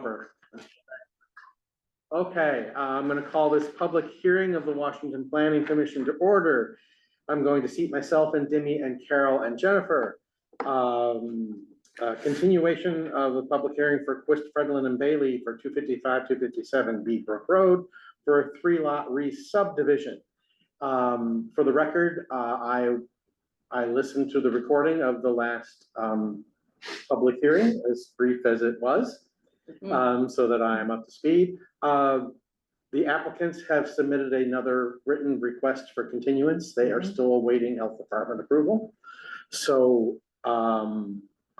over. Okay, I'm going to call this public hearing of the Washington Planning Commission to order. I'm going to seat myself and Demi and Carol and Jennifer. Continuation of the public hearing for Quist, Fredlin and Bailey for 255, 257 Beach Brook Road for a 3-lot re-subdivision. For the record, I listened to the recording of the last public hearing, as brief as it was, so that I am up to speed. The applicants have submitted another written request for continuance. They are still awaiting health department approval. So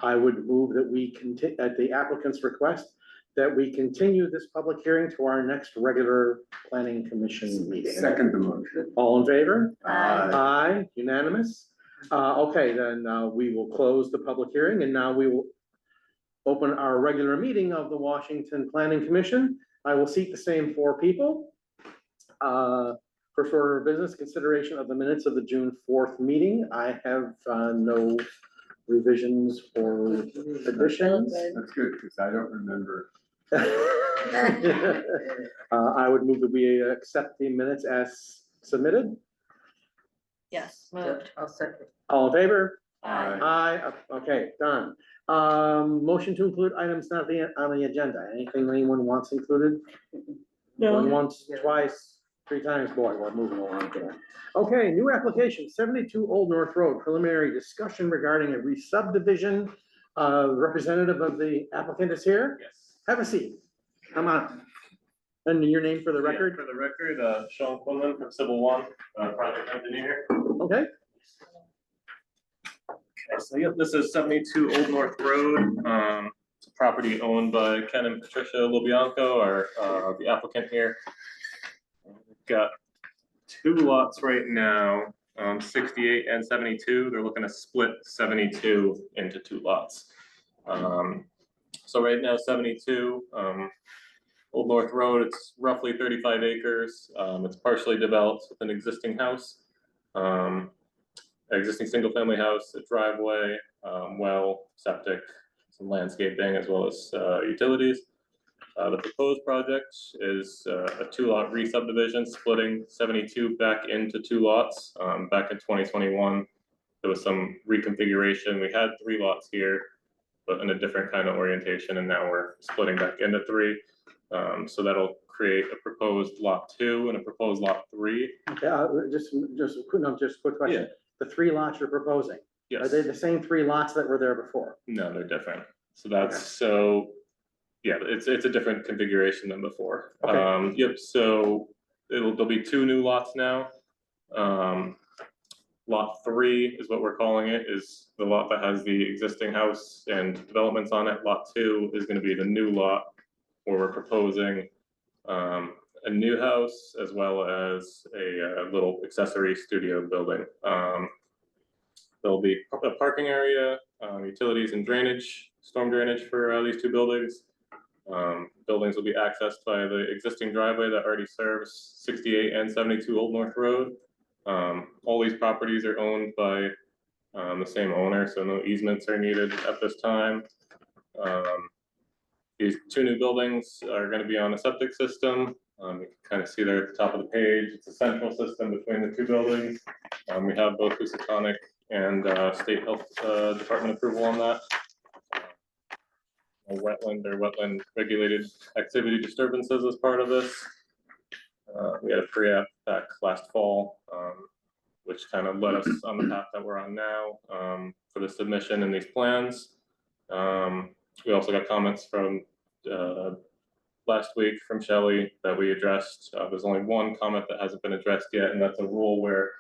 I would move that we continue at the applicant's request that we continue this public hearing to our next regular planning commission meeting. Second the motion. All in favor? Aye. Aye, unanimous. Okay, then we will close the public hearing and now we will open our regular meeting of the Washington Planning Commission. I will seat the same 4 people. First order of business, consideration of the minutes of the June 4th meeting. I have no revisions or additions. That's good, because I don't remember. I would move that we accept the minutes as submitted. Yes, moved. I'll second. All in favor? Aye. Aye, okay, done. Motion to include items not on the agenda. Anything anyone wants included? Going once, twice, 3 times, boy, we're moving along here. Okay, new application, 72 Old North Road, preliminary discussion regarding a re-subdivision. Representative of the applicant is here. Yes. Have a seat. Come on. And your name for the record? Yeah, for the record, Sean Quinlan from Civil One, project engineer. Okay. Okay, so yep, this is 72 Old North Road. It's a property owned by Ken and Patricia Lubianco, or the applicant here. We've got 2 lots right now, 68 and 72. They're looking to split 72 into 2 lots. So right now 72, Old North Road, it's roughly 35 acres. It's partially developed with an existing house, existing single-family house, a driveway, well, septic, some landscaping, as well as utilities. The proposed project is a 2-lot re-subdivision, splitting 72 back into 2 lots. Back in 2021, there was some reconfiguration. We had 3 lots here, but in a different kind of orientation, and now we're splitting back into 3. So that'll create a proposed lot 2 and a proposed lot 3. Okay, just quick question. Yeah. The 3 lots you're proposing, Yes. are they the same 3 lots that were there before? No, they're different. So that's so, yeah, it's a different configuration than before. Okay. Yep. So there'll be 2 new lots now. Lot 3 is what we're calling it, is the lot that has the existing house and developments on it. Lot 2 is going to be the new lot where we're proposing a new house as well as a little accessory studio building. There'll be a parking area, utilities and drainage, storm drainage for these 2 buildings. Buildings will be accessed by the existing driveway that already serves 68 and 72 Old North Road. All these properties are owned by the same owner, so no easements are needed at this time. These 2 new buildings are going to be on a septic system. You can kind of see there at the top of the page. It's a central system between the 2 buildings. We have both Housatonic and State Health Department approval on that. Wetland regulated activity disturbances as part of this. We had a pre-app back last fall, which kind of led us on the path that we're on now for the submission and these plans. We also got comments from last week from Shelley that we addressed. There's only one comment that hasn't been addressed yet, and that's a rule where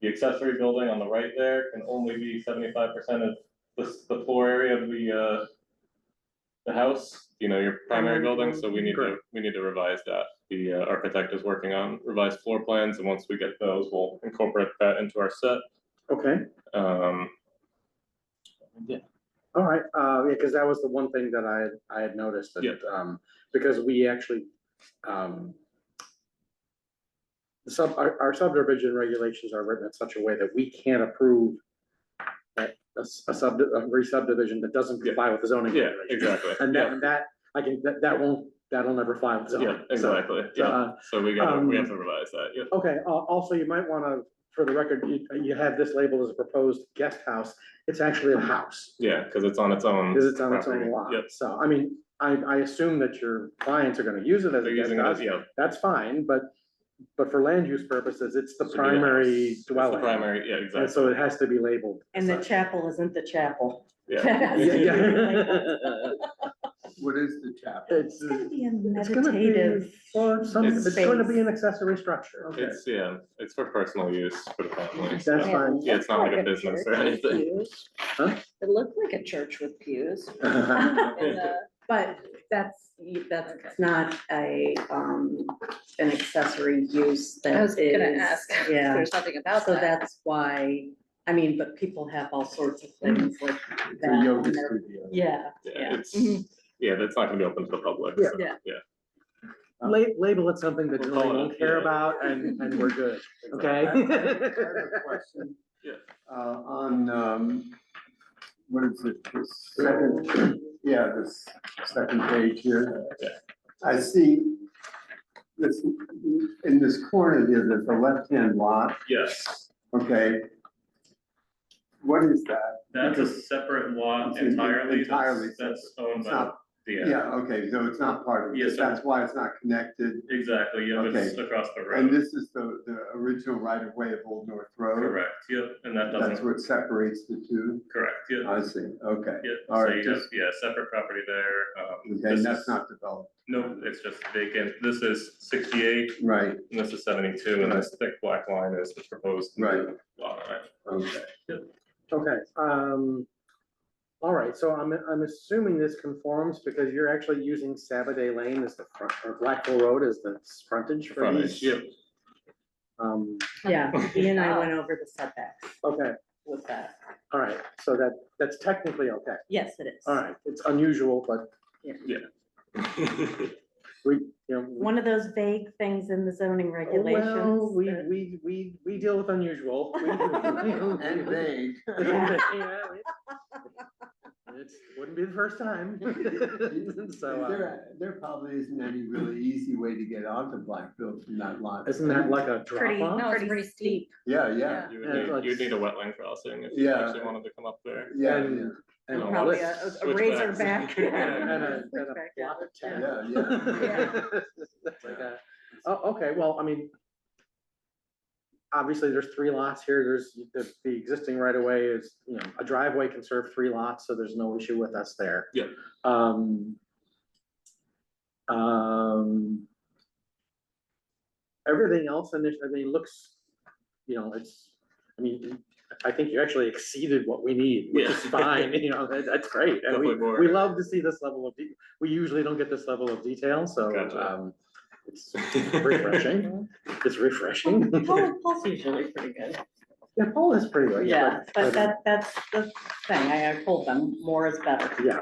the accessory building on the right there can only be 75% of the floor area of the house, you know, your primary building. So we need to revise that. The architect is working on revised floor plans, and once we get those, we'll incorporate that into our set. Okay. Yeah. All right, yeah, because that was the one thing that I had noticed that, because we actually, our subdivision regulations are written in such a way that we can't approve a re-subdivision that doesn't comply with the zoning. Yeah, regulations. exactly. And that, I can, that'll never fly with zoning. Yeah, exactly, yeah, so we have to revise that, yeah. Okay, also, you might wanna, for the record, you have this labeled as a proposed guest house, it's actually a house. Yeah, because it's on its own. Because it's on its property. own lot, Yep, so, I mean, I assume that your clients are gonna use it as they're a guest using it as, house, yeah. that's fine, but for land use purposes, it's the should be a house. primary It's the dwelling. primary, yeah, And exactly. so it has to be labeled. And the as such. chapel isn't the chapel. Yeah. Yeah. What is the chapel? It's, It's gonna be a it's gonna be, meditative. for some, it's going to be space. an accessory structure. Okay. It's, yeah, it's for personal use for the family. That's so, fine. Yeah, it's not like a business or anything. Huh? It looked like a church with pews. But that's not an accessory use that I was gonna is- ask, if Yeah, there's something about so that. that's why, I mean, but people have all sorts of things like It's that. a on yoga their- studio. Yeah, Yeah, yeah. it's, Mhm. yeah, that's not gonna be open to the public. Yeah. so, Yeah. Yeah. Label it something that We'll Julie call it, won't care yeah. about, and we're good, okay? I have a question. Yeah. On, what is it, the second, yeah, this second page here. Yeah. I see this, in this corner here, there's a left-hand lot, Yes, okay? What is that? that's a Because separate lot It's entirely, entirely that's owned It's by not, the. yeah, okay, so it's not part of Yes, this, sir. that's why it's not connected. Exactly, yeah, it's Okay. across the And road, this is the original right of way of Old North Road? correct, yep, and that That's doesn't, what separates the two? correct, yeah, I see, okay. yeah, All so right, you have, just, yeah, separate property there, okay, this and that's is- not developed, no, it's just vacant, this is 68, right, and this is 72, and this thick black line is the proposed. Right. Lot, right? okay. Okay, all right, so I'm assuming this conforms because you're actually using Sabaday Lane as the front, or Blackville Road as the frontage for Frontage, these? yep, Yeah, he and I went over the setbacks Okay, with that. all right, so that's technically okay. Yes, it is. All right, it's unusual, but we, you know. One of those vague things in the zoning Well, regulations. that- we deal with unusual. And vague. It wouldn't be the first time. So, There probably isn't any really easy way to get onto Blackville from that lot. isn't that like a drop Pretty, off? No, it's pretty pretty steep. Yeah, yeah, You Yeah, would need, like- you'd need a wetland crossing if you Yeah. actually wanted to come up there. yeah, And- yeah, And Well, Probably let's- a switch razorback. backs. and a Switchback, yeah. block of ten. yeah. It's like a- Oh, okay, well, I mean, obviously, there's 3 lots here, there's, the existing right of way is, you know, a driveway can serve 3 lots, so there's no issue with us there. Yeah. Everything else in this, I mean, looks, you know, it's, I mean, I think you actually exceeded what we need, which is Yeah. fine, you know, that's great. And Definitely more. we love to see this level of, we usually don't get this level of detail, so, Gotcha. it's refreshing, it's refreshing. Paul's usually pretty good. Yeah, Paul is pretty good. Yeah, but that's the thing. I told them more is better. Yeah,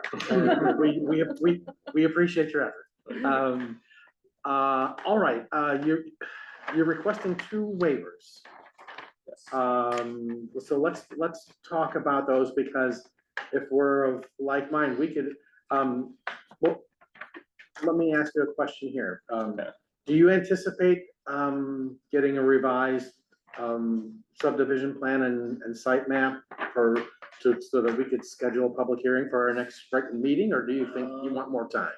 we appreciate your effort. All right, you're requesting 2 waivers. So let's talk about those, because if we're of like mind, we could, well, let me ask you a question here. Do you anticipate, getting a revised, subdivision plan and site map so that we could schedule a public hearing for our next meeting, or do you think you want more time?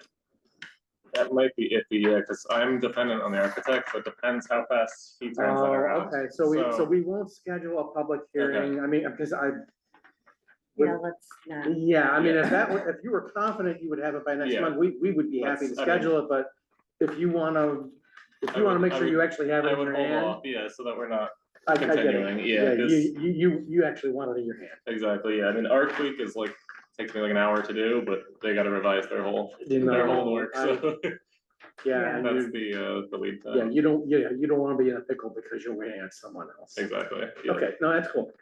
That might be iffy, yeah, because I'm dependent on the architect, so it depends how fast he turns that around. Okay, so we won't schedule a public hearing, I mean, because Yeah, let's not. yeah, I mean, Yeah. if you were confident you would have it by next Yeah. month, we would be happy to Let's- I mean- schedule it, but if you wanna, I would- make I sure you would- actually have it I in would your hold hand. off, yeah, so that we're not I get it. continuing, yeah, Yeah, 'cause- you actually want it in your hand. exactly, yeah, I mean, Arc Week is like, takes me like an hour to do, but they gotta revise their whole You know, work, so Yeah, and that's you- the lead yeah, time. you don't wanna be in a pickle because you're waiting on someone else. Exactly, yeah. Okay, no, that's cool.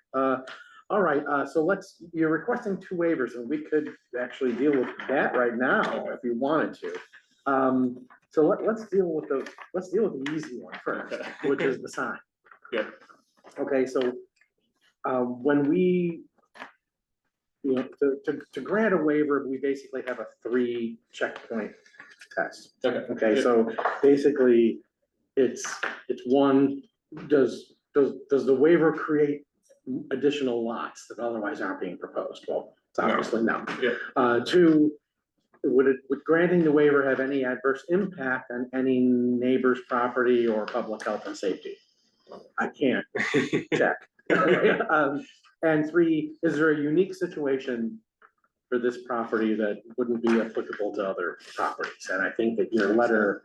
All right, so you're requesting 2 waivers, and we could actually deal with that right now if you wanted to. So let's deal with the easy one first, Okay. which is the sign. Yep. Okay, so when we you know, to grant a waiver, we basically have a 3 checkpoint test. Okay. Okay, Yeah. so basically, it's one, does the waiver create additional lots that otherwise aren't being proposed? Well, it's No. obviously no. Yeah. 2, would granting the waiver have any adverse impact on any neighbor's property or public health and safety? I can't check. And 3, is there a unique situation for this property that wouldn't be applicable to other properties? And I think that your letter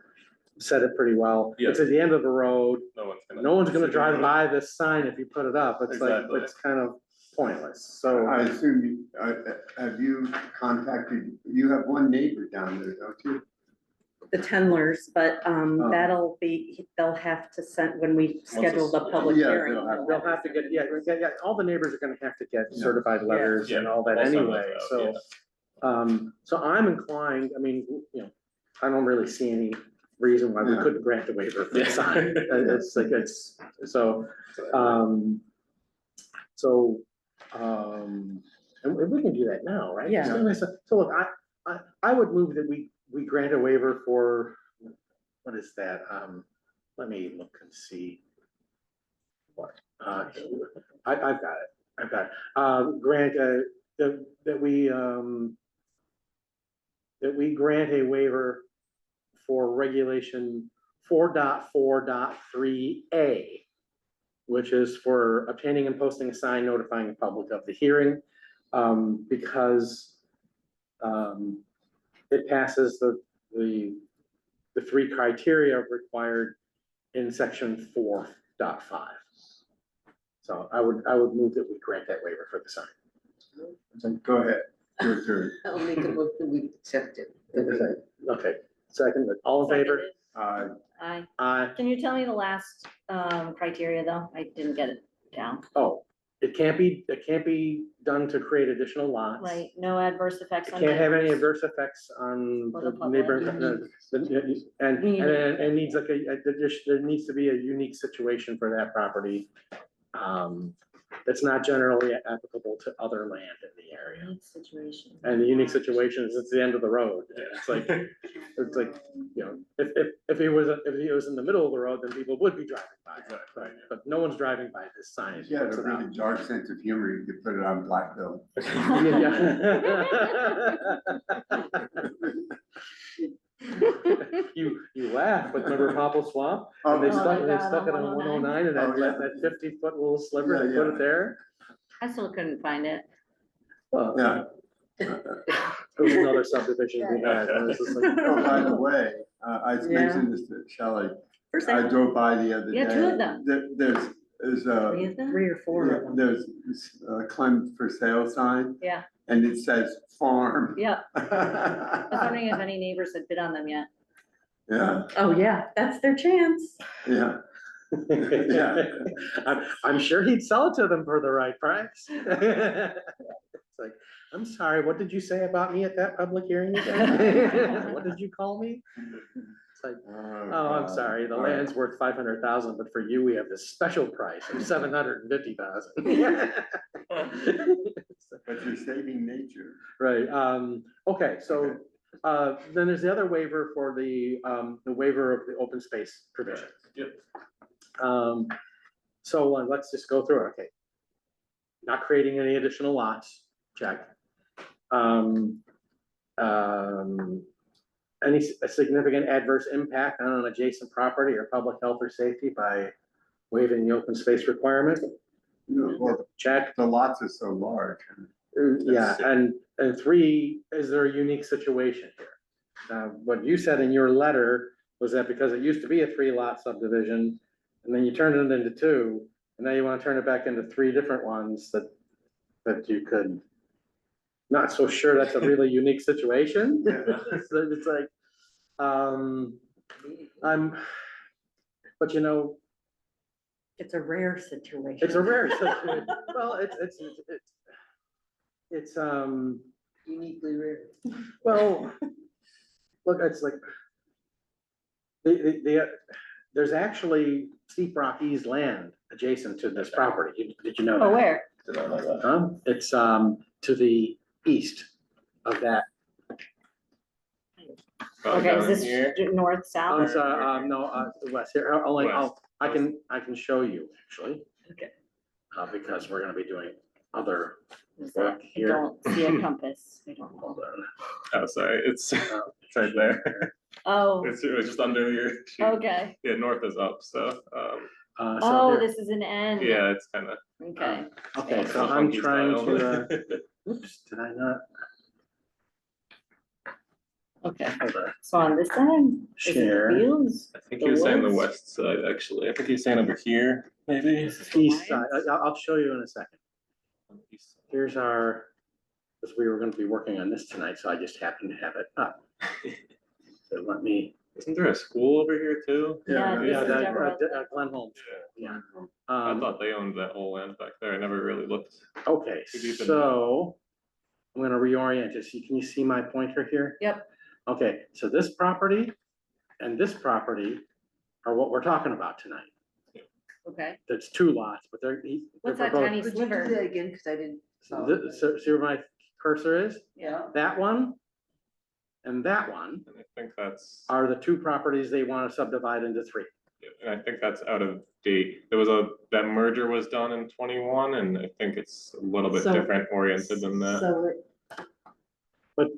said it pretty well. Yeah. It's at the end of the road. No one's Gonna drive by this sign if you put it up. It's like, Exactly. it's kind of pointless, so. I assume, have you contacted, you have one neighbor down there, don't you? The Tendlers, but Oh. that'll be, they'll have to send, when we schedule the it's- public Yeah, hearing. they'll They'll have to get, all the neighbors are gonna have to get Yeah. certified letters and all that I'll send those anyway, out, so. yeah. So I'm inclined, I mean, you know, I don't really see any reason why we Yeah. couldn't grant a waiver for the Yeah. sign. It's like, so, and we can do that now, right? Yeah. So look, I would move that we grant a waiver for, what is that? Let me look and see. What, I've got it. Grant, that we grant a waiver for regulation 4.4.3A, which is for obtaining and posting a sign notifying the public of the hearing, because it passes the 3 criteria required in section 4.5. So I would move that we grant that waiver for the sign. Go ahead, your turn. I'll make a motion, we accept it. Okay, second, all in favor? Aye. Aye. Can you tell me the last criteria though? I didn't get it down. Oh, it can't be done to create additional lots. Right, no adverse effects It on. can't have any neighbors. adverse effects on Or the the public. neighbor, and needs like there needs to be a unique situation for that property. That's not generally applicable to other land in the area. Unique situation. And the unique situation is it's the end of the road. It's like, you know, if he was in the middle of the road, then people would be driving by. Exactly. Right, but no one's driving by this sign. If you had a really dark sense of humor, you could put it on Blackville. You laugh, but remember Popple Swamp? Oh, And they Oh stuck, my they God, stuck it on on 109 109 and Oh, yeah. that 50-foot little sliver, Yeah, they put yeah. it there. I still couldn't find it. Well, Yeah. it was another subdivision we had. And it was just like, Oh, by the way, I mentioned this to Shelley, For I sale, drove by the other day. Yeah, 2 of them. There's a, 3 of them? 3 or 4 of them. there's a Clem for sale sign, Yeah, and it says farm. yeah. I was wondering if any neighbors had bid on them yet. Yeah, Oh, yeah, that's their chance. yeah. Yeah. I'm sure he'd sell it to them for the right price. It's like, I'm sorry, what did you say about me at that public hearing again? What did you call me? It's like, oh, I'm sorry, the land's worth 500,000, but for you, we have this special price of 750,000. But you're saving nature. Right, okay, so, then there's the other waiver for the waiver of the open space provision. Yep. So let's just go through it, okay. Not creating any additional lots, check. Any significant adverse impact on an adjacent property or public health or safety by waiving the open space requirement, Well, check. the lots are so large. Yeah, and 3, is there a unique situation here? Now, what you said in your letter was that because it used to be a 3-lot subdivision, and then you turned it into 2, and now you wanna turn it back into 3 different ones that you could. Not so sure that's a really unique situation. It's like, but you know, It's a rare situation. it's a rare situation. Well, it's Uniquely rare. well, look, it's like there's actually Steep Rock East land adjacent to this property. Did you know that? Oh, where? Huh? It's to the east of that. About Okay, down is in this here. north, south? I'm sorry, no, west here, West. I can show you, actually. Okay. Because we're gonna be doing other Is work that- I here. don't see a compass. I don't Hold know. on. Oh, sorry, it's it's right there. Oh, It's just under your sheet. okay. Yeah, north is up, so, So Oh, here- this is an N. yeah, it's kind of. Okay. Okay, so I'm trying to, oops, did I not? Okay, Hold on. so on this side, is it the Share. fields? I think he was saying the woods? west side, actually. I think he was saying over here, maybe. This is the East side, Lions? I'll show you in a second. Here's our, because we were gonna be working on this tonight, so I just happened to have it up. So let me, Isn't there a school over here too? Yeah, this yeah, is that, Deborah. Glen Holmes, yeah. I thought they owned that whole land back there. I never really looked. Okay, Too deep in so I'm gonna reorient it. Can you see my pointer here? Yep. Okay, so this property and this property are what we're talking about tonight. Okay, That's two lots, but they're. What's they're that both- tiny Would you sliver? do that again, because I didn't. So see where my cursor is? Yeah. That one and that one And I think that's, are the two properties they want to subdivide into three. and I think that's out of date. That merger was done in 21, and I think it's a little bit So- different oriented than that. So it-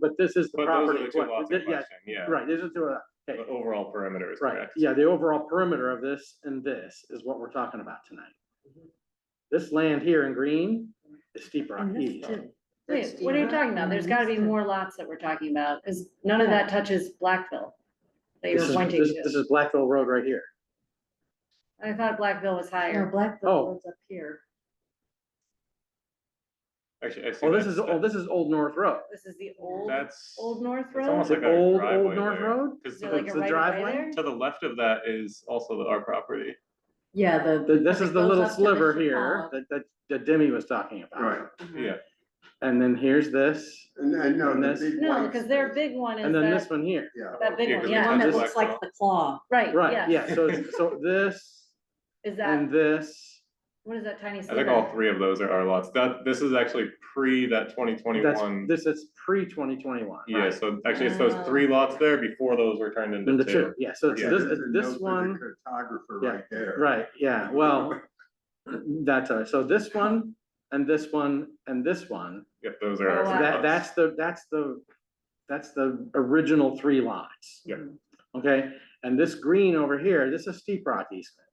But this is the But those are property. the two what- lots in yeah, question, yeah. right, this is two, The okay, overall perimeter is right, correct. yeah, the overall perimeter of this and this is what we're talking about tonight. This land here in green is Steep Rock And this East. too. Wait, what are you talking about? There's gotta be more lots that we're talking about, because none of that touches Blackville. That you This were is, pointing this to. is Blackville Road right here. I thought Blackville was No, higher. Blackville Oh. Road's up here. Actually, I see. Oh, this is Old North Road. This is the old That's. North it's Road? almost Is it like our old driveway North there. Road? 'Cause Is there like It's a the right of way driveway? there? to the left of that is also our property. Yeah, This is it the goes little up to the sliver here Chicago. that Demi was talking about. Right, Mhm. Yeah, And then here's this, and no, And the this- big. No, white because their space. big one is and then this that, one here. Yeah. that big Yeah, one, 'cause The it yeah. one that touches looks like Blackville. the claw. Right, Right, yes. yeah, so this Is and that, this, what is that tiny I sliver? think all three of those are our lots. This is actually pre that 2021. this is pre-2021. Yeah, so actually it's those three lots there before those were turned into And the two. two, yeah, so it's Yeah. this, There's a this note for one, the Cartographer Yeah, right there. right, yeah, well, that's all right, so this one and this one and this one, Yep, those are. Oh, our wow. three that's lots. the original three lots. Yep. Okay, and this green over here, this is Steep Rock easement.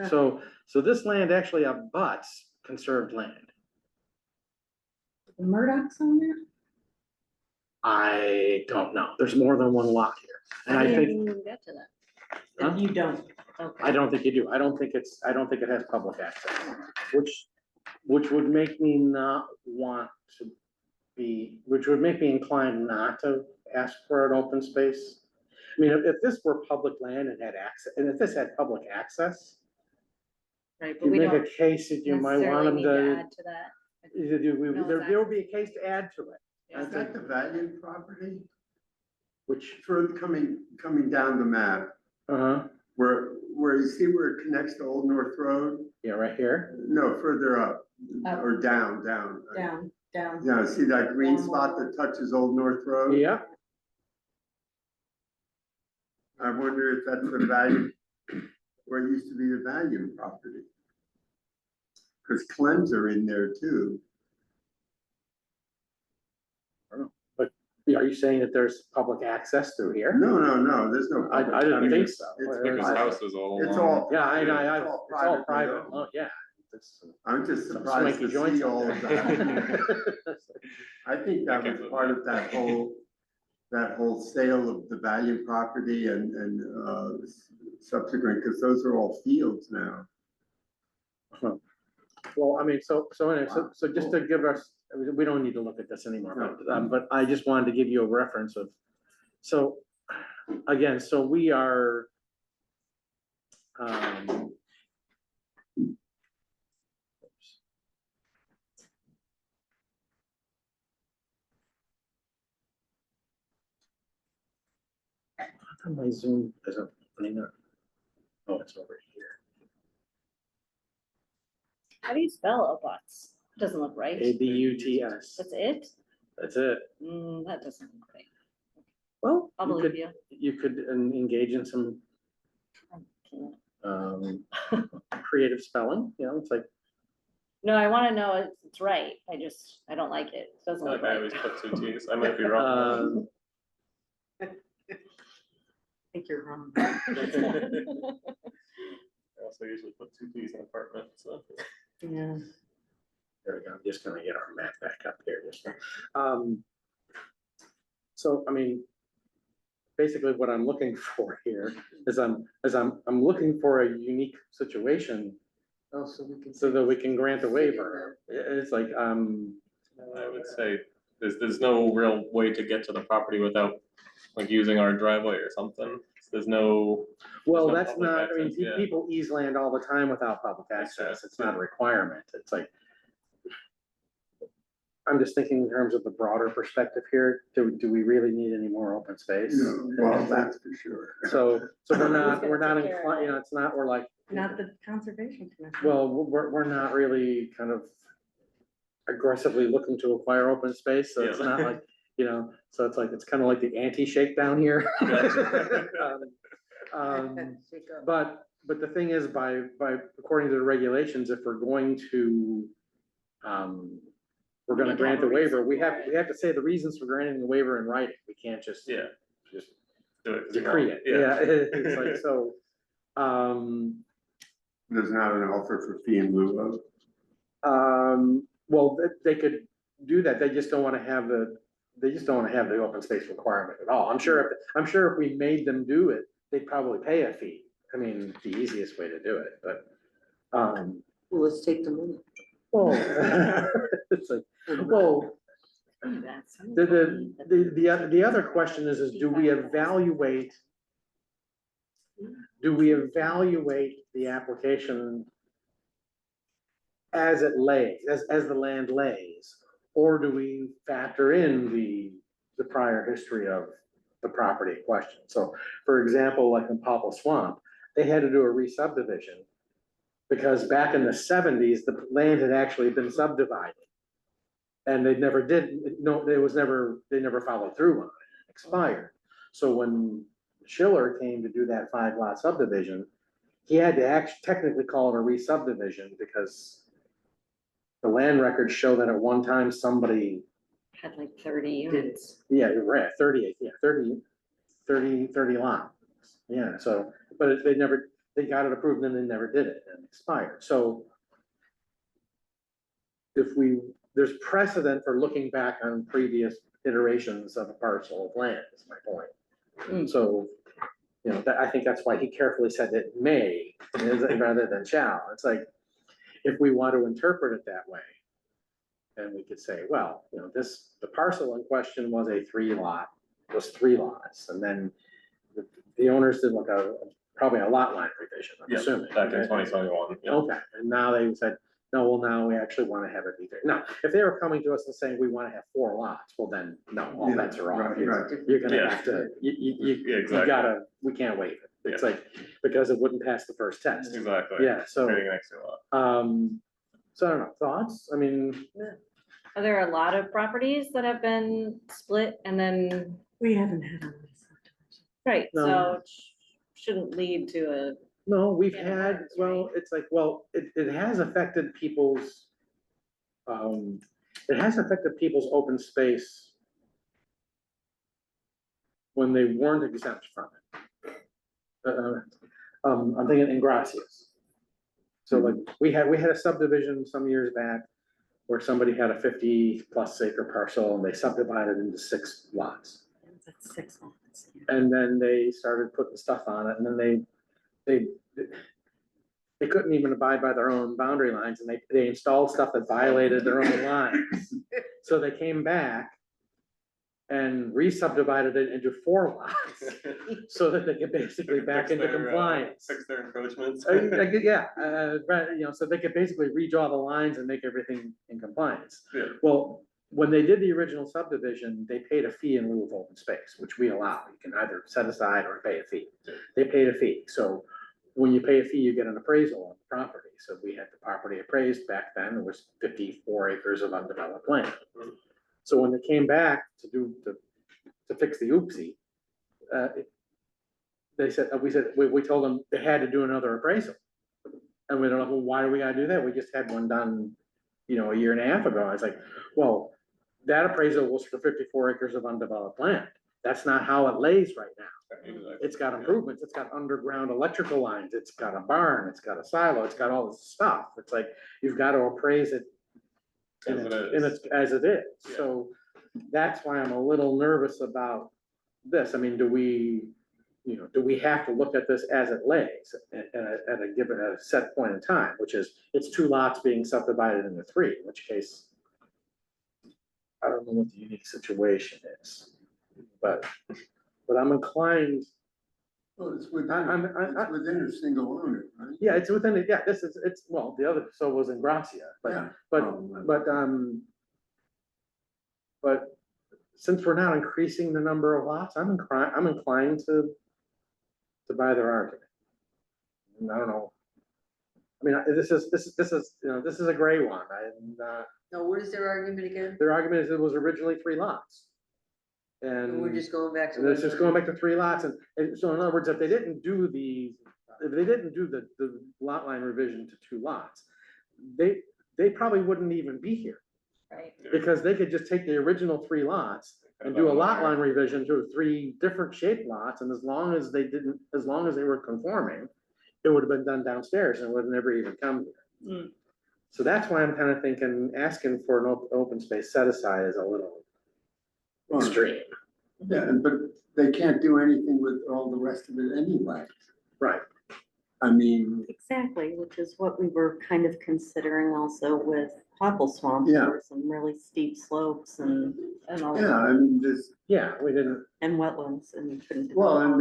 So this land actually abuts conserved land. The Murdoch's on there? I don't know, there's more than one lot here, and How I do you think, even get to that? Huh? You don't. Okay. I don't think you do, I don't think it has public access, which would make me not want to which would make me inclined not to ask for an open space. I mean, if this were public land and had access, and if this had public access, Right, but you we make don't a case that you might want necessarily them need to to, add to that. No, there will be a case to add to it, Yeah. Is that the Valiant property? which, For coming down the map, where you see where it connects to Old North Road? yeah, right here. No, further up, Up. or down. Down. Yeah, see that green spot that touches Old North Road? Yeah, I wonder if that's the Valiant, where it used to be the Valiant property. Cause Clems are in there too. are you saying that there's public access through here? No, there's no. I public didn't think access. so. It's I think his private. house is all. It's along- all. Yeah, It's it's all private, owned. oh, yeah. It's I'm just some surprised swanky to joints see up all of there. that. I think that I was can't part believe of that whole sale of the Valiant property and subsequent, because those are all fields now. Well, I mean, so anyway, Wow, so just to give us, we don't need to look at this anymore, but I just wanted to give you a reference of, so, again, so we are. How come my Zoom isn't opening up? Oh, it's over here. How do you spell abuts? Doesn't look right. ABUTS. That's it? That's it. That doesn't look right. Well, I'll you believe could, you. you could engage in some Can't. creative spelling, you know, it's like, No, I wanna know it's right. I don't like it. It doesn't look Like I right. always put two Ts. I might be wrong. I think you're wrong. I also usually put two Ts in apartment, so. Yeah. there we go, I'm just gonna get our map back up here. So, I mean, basically what I'm looking for here is I'm looking for a unique situation Oh, so we can. so that we can grant a waiver. It's like, I would say there's no real way to get to the property without like using our driveway or something. There's no, well, no that's public not, I mean, access, yeah. people ease land all the time without public access. It's not a requirement. It's like, I'm just thinking in terms of the broader perspective here. Do we really need any more open space? No, well, that's for sure. So we're not Who's gonna take care of inclined, you know, it's not, we're like, Not the conservation commission. well, we're not really kind of aggressively looking to acquire open space, so it's Yeah. not like, you know, so it's like, it's kind of like the anti-shakedown here. Shake up. But the thing is, by according to the regulations, if we're going to, we're gonna need to have grant the a waiver, reason we for have, it. we have to say the reasons for granting the waiver in writing. We can't just yeah, just do it. 'cause you decree want it. Yeah, it's like, so, There's not an offer for fee in lieu of. well, they could do that. They just don't wanna have they just don't wanna have the open space requirement at all. I'm sure if we made them do it, they'd probably pay a fee. I mean, the easiest way to do it, but, Well, let's take the money. well, it's like, well, the other question is do we evaluate the application as it lays, as the land lays? Or do we factor in the prior history of the property in question? So, for example, like in Popple Swamp, they had to do a re-subdivision because back in the 70s, the land had actually been subdivided. And they never did, no, they never followed through on it, it expired. So when Schiller came to do that 5-lot subdivision, he had to technically call it a re-subdivision because the land records show that at one time somebody, Had like 30 units. yeah, you're right, 30 lots. Yeah, so, but they got it approved and they never did it and expired. So there's precedent for looking back on previous iterations of a parcel of land, is my point. So, you know, I think that's why he carefully said that may rather than shall. It's like, if we want to interpret it that way, then we could say, well, you know, the parcel in question was a 3 lots, and then the owners did probably a lot line revision, I'm Yeah, assuming. back in 2021. Yeah. Okay, and now they said, no, well, now we actually want to have it be there. Now, if they were coming to us and saying we want to have 4 lots, well, then, no, all bets are off. Right. You're gonna Yeah. have to, Yeah, you exactly. we can't waive it. It's like, because it wouldn't pass the first test. Exactly. Yeah, so, Creating an extra lot. so I don't know, thoughts? I mean, Are there a lot of properties that have been split and then, We haven't had a subdivision. right, No. so it shouldn't lead to a, no, we've Yeah, had, works, well, right? it's like, well, it has affected people's, open space when they weren't exempt from it. I'm thinking in Gracias. So like, we had a subdivision some years back where somebody had a 50+ acre parcel and they subdivided into 6 lots. That's 6 lots. And then they started putting stuff on it, and then they couldn't even abide by their own boundary lines, and they installed stuff that violated their own lines. So they came back and re-subdivided it into 4 lots, so that they could basically back Fix into their, compliance. Fix their encroachments. Yeah, right, you know, so they could basically redraw the lines and make everything in compliance. Yeah. Well, when they did the original subdivision, they paid a fee in lieu of open space, which we allow. You can either set aside or pay a fee. They paid a fee, so when you pay a fee, you get an appraisal on the property. So we had the property appraised back then, it was 54 acres of undeveloped land. So when they came back to fix the oopsie, they said, we told them they had to do another appraisal. And we don't know, well, why do we gotta do that? We just had one done, a year and a half ago. I was like, well, that appraisal was for 54 acres of undeveloped land. That's not how it lays right now. It's got improvements, it's got underground electrical lines, it's got a barn, it's got a silo, it's got all this stuff. It's like, you've got to appraise it As it is. as it is. Yeah. So that's why I'm a little nervous about this. I mean, do we have to look at this as it lays at a set point in time, which is, it's 2 lots being subdivided into 3, in which case, I don't know what the unique situation is, but I'm inclined, Well, it's within, it's within a single owner, right? yeah, it's within it, yeah, the other, so was in Gracia, Yeah. but since we're not increasing the number of lots, I'm inclined to buy their argument. And I don't know. I mean, this is a gray one. No, what is their argument again? Their argument is it was originally 3 lots. And we're And just going back to. it's just going back to 3 lots, and so in other words, if they didn't do the lot line revision to 2 lots, they probably wouldn't even be here, Right. because they could just take the original 3 lots and do a lot line revision to 3 different shaped lots, and as long as they were conforming, it would have been done downstairs and would have never even come here. Mm. So that's why I'm kind of thinking, asking for an open space set aside is a little Well, extreme. Yeah, but they can't do anything with all the rest of it anyway. Right. I mean, Exactly, which is what we were kind of considering also with Hopple Swamp. Yeah. There were some really steep slopes and all, yeah, I mean, this, Yeah, we didn't, and wetlands and you couldn't. well, and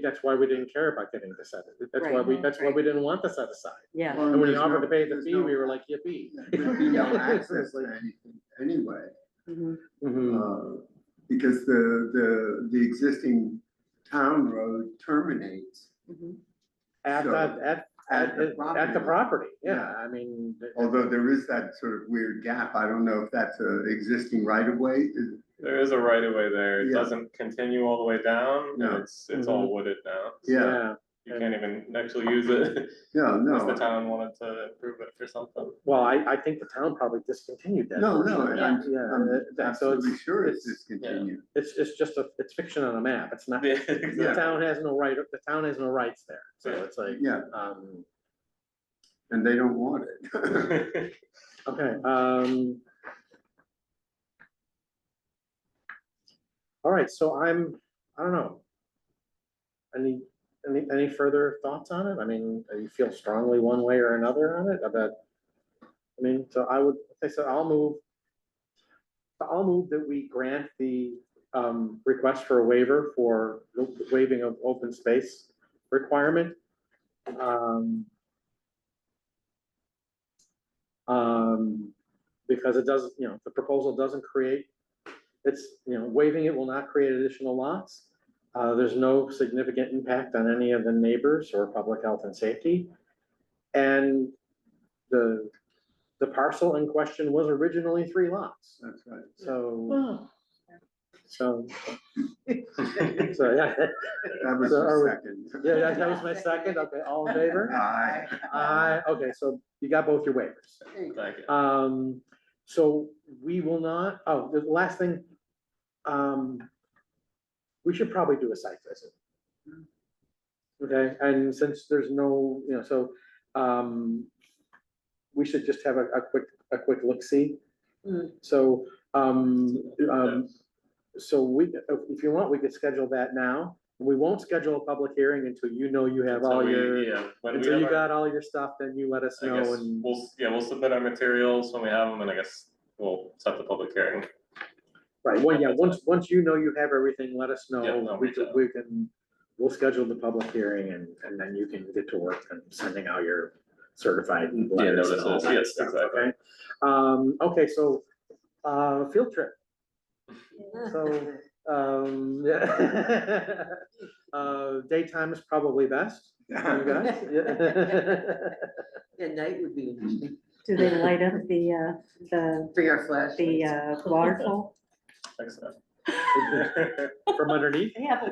that's why we didn't care about getting the set. That's why we didn't want the set aside. Yeah, well, And when you there's offered no- to pay the there's fee, no- we were like, yippee. There'd be no access to anything anyway, mhm, Mhm. because the existing town road terminates. mhm. At So, the property, yeah, I mean. Although there is that sort of weird gap, I don't know if that's a existing right of way. There is a right of way there. It Yeah. doesn't continue all the way down. No. And it's all wooded now. So Yeah, You can't even actually use it yeah, unless the no, town wanted to improve it for something. Well, I think the town probably discontinued that. no, portion. no, I'm So absolutely sure it's it's- discontinued. It's just it's fiction on a map, it's not, Yeah, the exactly. town has no right, the town has no rights there, so Yeah. it's like, Yeah, and they don't want it. okay, all right, so I don't know. Any further thoughts on it? I mean, do you feel strongly one way or another on it about? I mean, so I'll move that we grant the request for a waiver for the waiving of open space requirement. Because it does, the proposal doesn't create, waiving it will not create additional lots. There's no significant impact on any of the neighbors or public health and safety. And the parcel in question was originally 3 lots, That's right. so, yeah. That was So are the we- second. Yeah, that was my second, okay, all in favor? Aye. Okay, so you got both your waivers. Thank you. So we will not, the last thing, we should probably do a site visit. Okay, and since there's no, we should just have a quick look-see. Mm. So, so if you want, we could schedule that now. We won't schedule a public hearing until you have all until you got all your stuff, then you let us I know guess and. we'll submit our materials when we have them, and I guess we'll set the public hearing. Right, well, yeah, once you have everything, let us know. Yep, I'll reach out. We'll schedule the public hearing and then you can get to work and sending out your certified letters and all notices, that yes, stuff, exactly. okay? Okay, so, field trip. So, Yeah. Daytime is probably best. You guys? Yeah. Yeah, night would be interesting. Do they light up the, Bring our flashlights. waterfall? Thanks, so. From underneath? They have a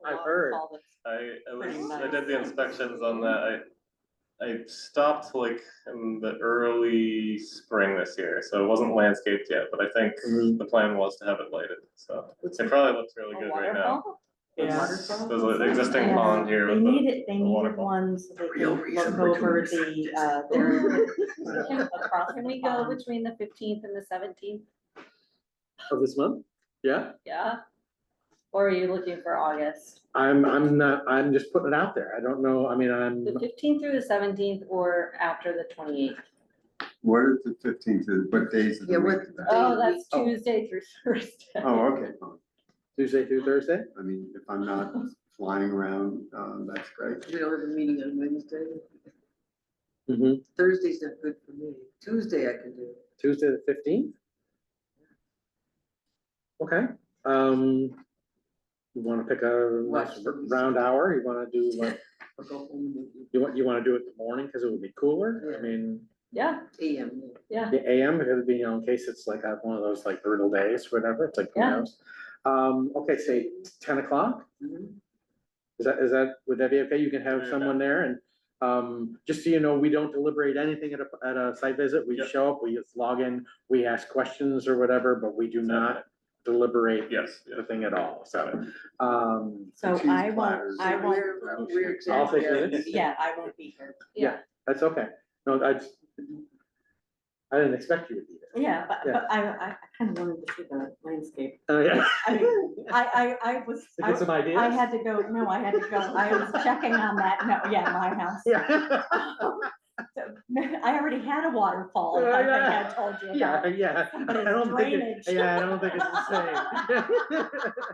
I've heard. waterfall that's I did the inspections on that. I stopped like in the early spring this year, so it wasn't landscaped yet, but I think the plan was to have it lighted, so it probably looks really good right now. There's an existing Yeah, pond here. They with the- needed, the waterfall. ones so they Real could reason look we're over doing the, across. Can we go between the 15th and the 17th? Of this month? Yeah, Yeah? Or are you looking for August? I'm not, I'm just putting it out there. I don't know, I mean, I'm, The 15th through the 17th or after the 28th? What is the 15th, what days of the Yeah, week? what- is that? Oh, that's Oh. Tuesday through Thursday. Oh, okay, fine. Tuesday through Thursday? I mean, if I'm not flying around, that's great. We don't have a meeting on Wednesday. Mm-hmm. Thursday's not good for me. Tuesday I can do. Tuesday the 15th? Okay, you wanna pick a nice round hour? You wanna do like, I'll go home and you wanna do it in the morning, cause it would be cooler? I mean, Yeah, AM. yeah. the AM, because it'd be, you know, in case it's like one of those like brutal days, whatever, it's like, who Yeah. knows? Okay, say 10 o'clock? Mhm. Is that, would that be okay? You can have Yeah. someone there and, just so you know, we don't deliberate anything at a site visit. We Yep. show up, we just log in, we ask questions or whatever, but we do not deliberate Yes, the thing at all, so, So Cheese I won't, platters. I won't, We're I'll exactly. take minutes. yeah, I won't be here. that's okay. No, I didn't expect you to be there. Yeah, Yeah. but I kind of wanted to see the landscape. Oh, yeah. I mean, I was, To get some ideas? I had to go, no, I had to go, I was checking on that, no, yeah, my house. Yeah. So, I already had a waterfall, I think I told you Yeah, about. yeah. But I it's don't think drainage. yeah, I don't think it's the same.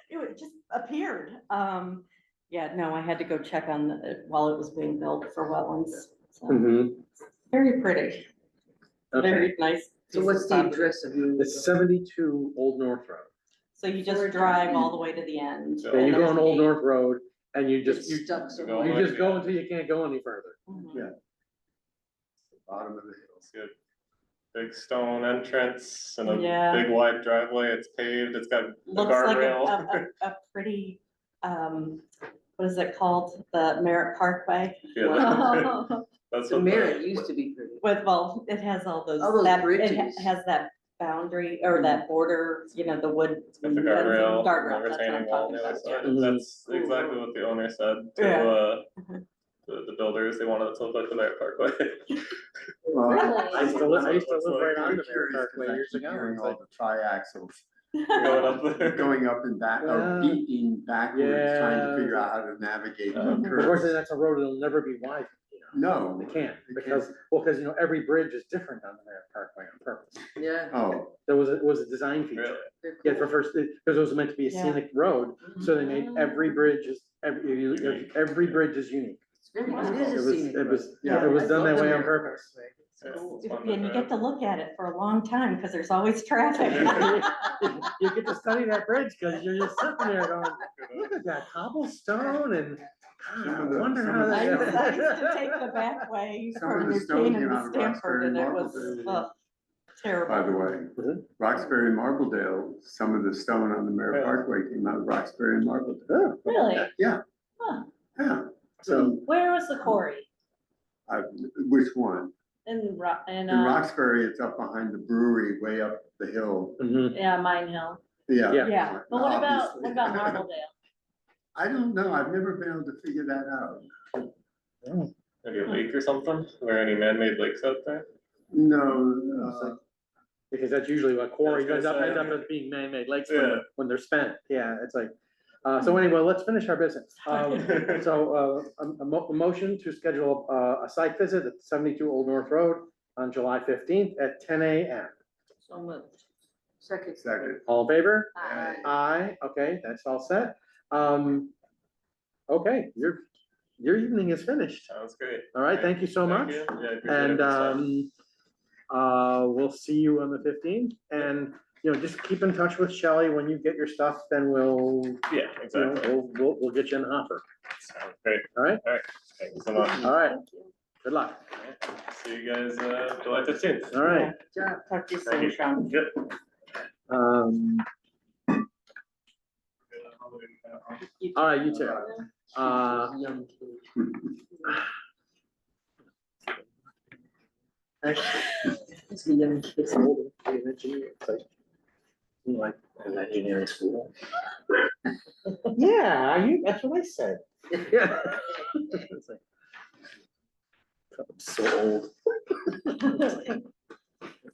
It just appeared. Yeah, no, I had to go check on while it was being built for wetlands. So, Mhm. very pretty, Okay, very nice. So piece what's of the property. address of you? it's 72 Old North Road. So you just drive all the way to the end. Yeah, Yeah, you and go there's on an Old eight. North Road and you It's just, stuck go somewhere. you just go until you can't go any further. Mhm. Yeah. Bottom of the hill. it's good. Big stone entrance and a Yeah. big wide driveway. It's paved. It's got a Looks like guardrail. a pretty, what is it called? The Merritt Parkway Yeah, that's The what Merit used to be pretty. with, well, it has all those. All those that- it bridges. has that boundary or that border, you know, the wood. It's got the fencing, guardrail, and guardrail, the that's what I'm retaining wall on talking the other about, yeah. side. Mhm. That's exactly what the owner said to, Yeah. Mhm. the builders. They wanted it to look like the Merritt Parkway. Well, Really? I used to live right on I'm the Merritt curious 'cause Parkway I years keep ago. hearing It's all like, the triaxles Going up there. going up and back, or Yeah. beating backwards, trying to Yeah. figure out how to navigate the unfortunately, curves. that's a road that'll never be wide, you know. No. They can't, They because, well, because, you know, every bridge is different on the Merritt Parkway on purpose. Yeah. Oh, It was a design feature. Really? They're Yeah, cool. for first, because it was meant to be a Yeah. scenic road, so they made every bridge is, every bridge is unique. It's very- Wow. It It is a was, scenic it road. was, Yeah, it was I done love that the way on Merritt purpose. Parkway. Yeah, Cool. it's fun to And you get drive. to look at it for a long time because there's always traffic. You get to study that bridge, because you're just sitting there going, look at that cobblestone and, God, Some I of the- wonder some how of the- I that. used to take the back way Some of from the New stone Canaan came out to of Stamford and it Roxbury was Marble. terrible. by the way, Mhm. Roxbury and Marbledale, some of the stone on the Merritt Really? Parkway came out of Roxbury and Marbledale. Oh, Really? Yeah. Huh. Yeah, So, Where was the quarry? which one? In In Roxbury, it's up behind the brewery, way up the hill. mhm. yeah, Mine Hill. Yeah. Yeah. Yeah. But what about, obviously. what about Marbledale? I don't know, I've never been able to figure that out. Maybe a lake or something? Are there any man-made lakes out there? No, Because that's usually what quarries Yeah, I was gonna end up say. as being man-made lakes Yeah. when they're spent, yeah, it's like. So anyway, let's finish our business. So, a motion to schedule, a site visit at 72 Old North Road on July 15th at 10 a.m. So moved. Second. second. All in favor? Aye. Aye, okay, that's all set. Okay, your evening is finished. Sounds great. All right, thank you so much. you. Yeah, I appreciate it. And, we'll see you on the 15th, and you know, just keep in touch with Shelley. When you get your stuff, then we'll, Yeah, you know, exactly. we'll get you an offer. Sounds great. All right? Thank you so much. All right. Good luck. See you guys, July 15th. All right. Good job. Talk to you Thank soon, you. Sean. Yep. All right, you too. Young kid. It's a young kid. It's older, be an engineer. It's like an engineering school. Yeah, that's what I said. Yeah. It's like, I'm so old.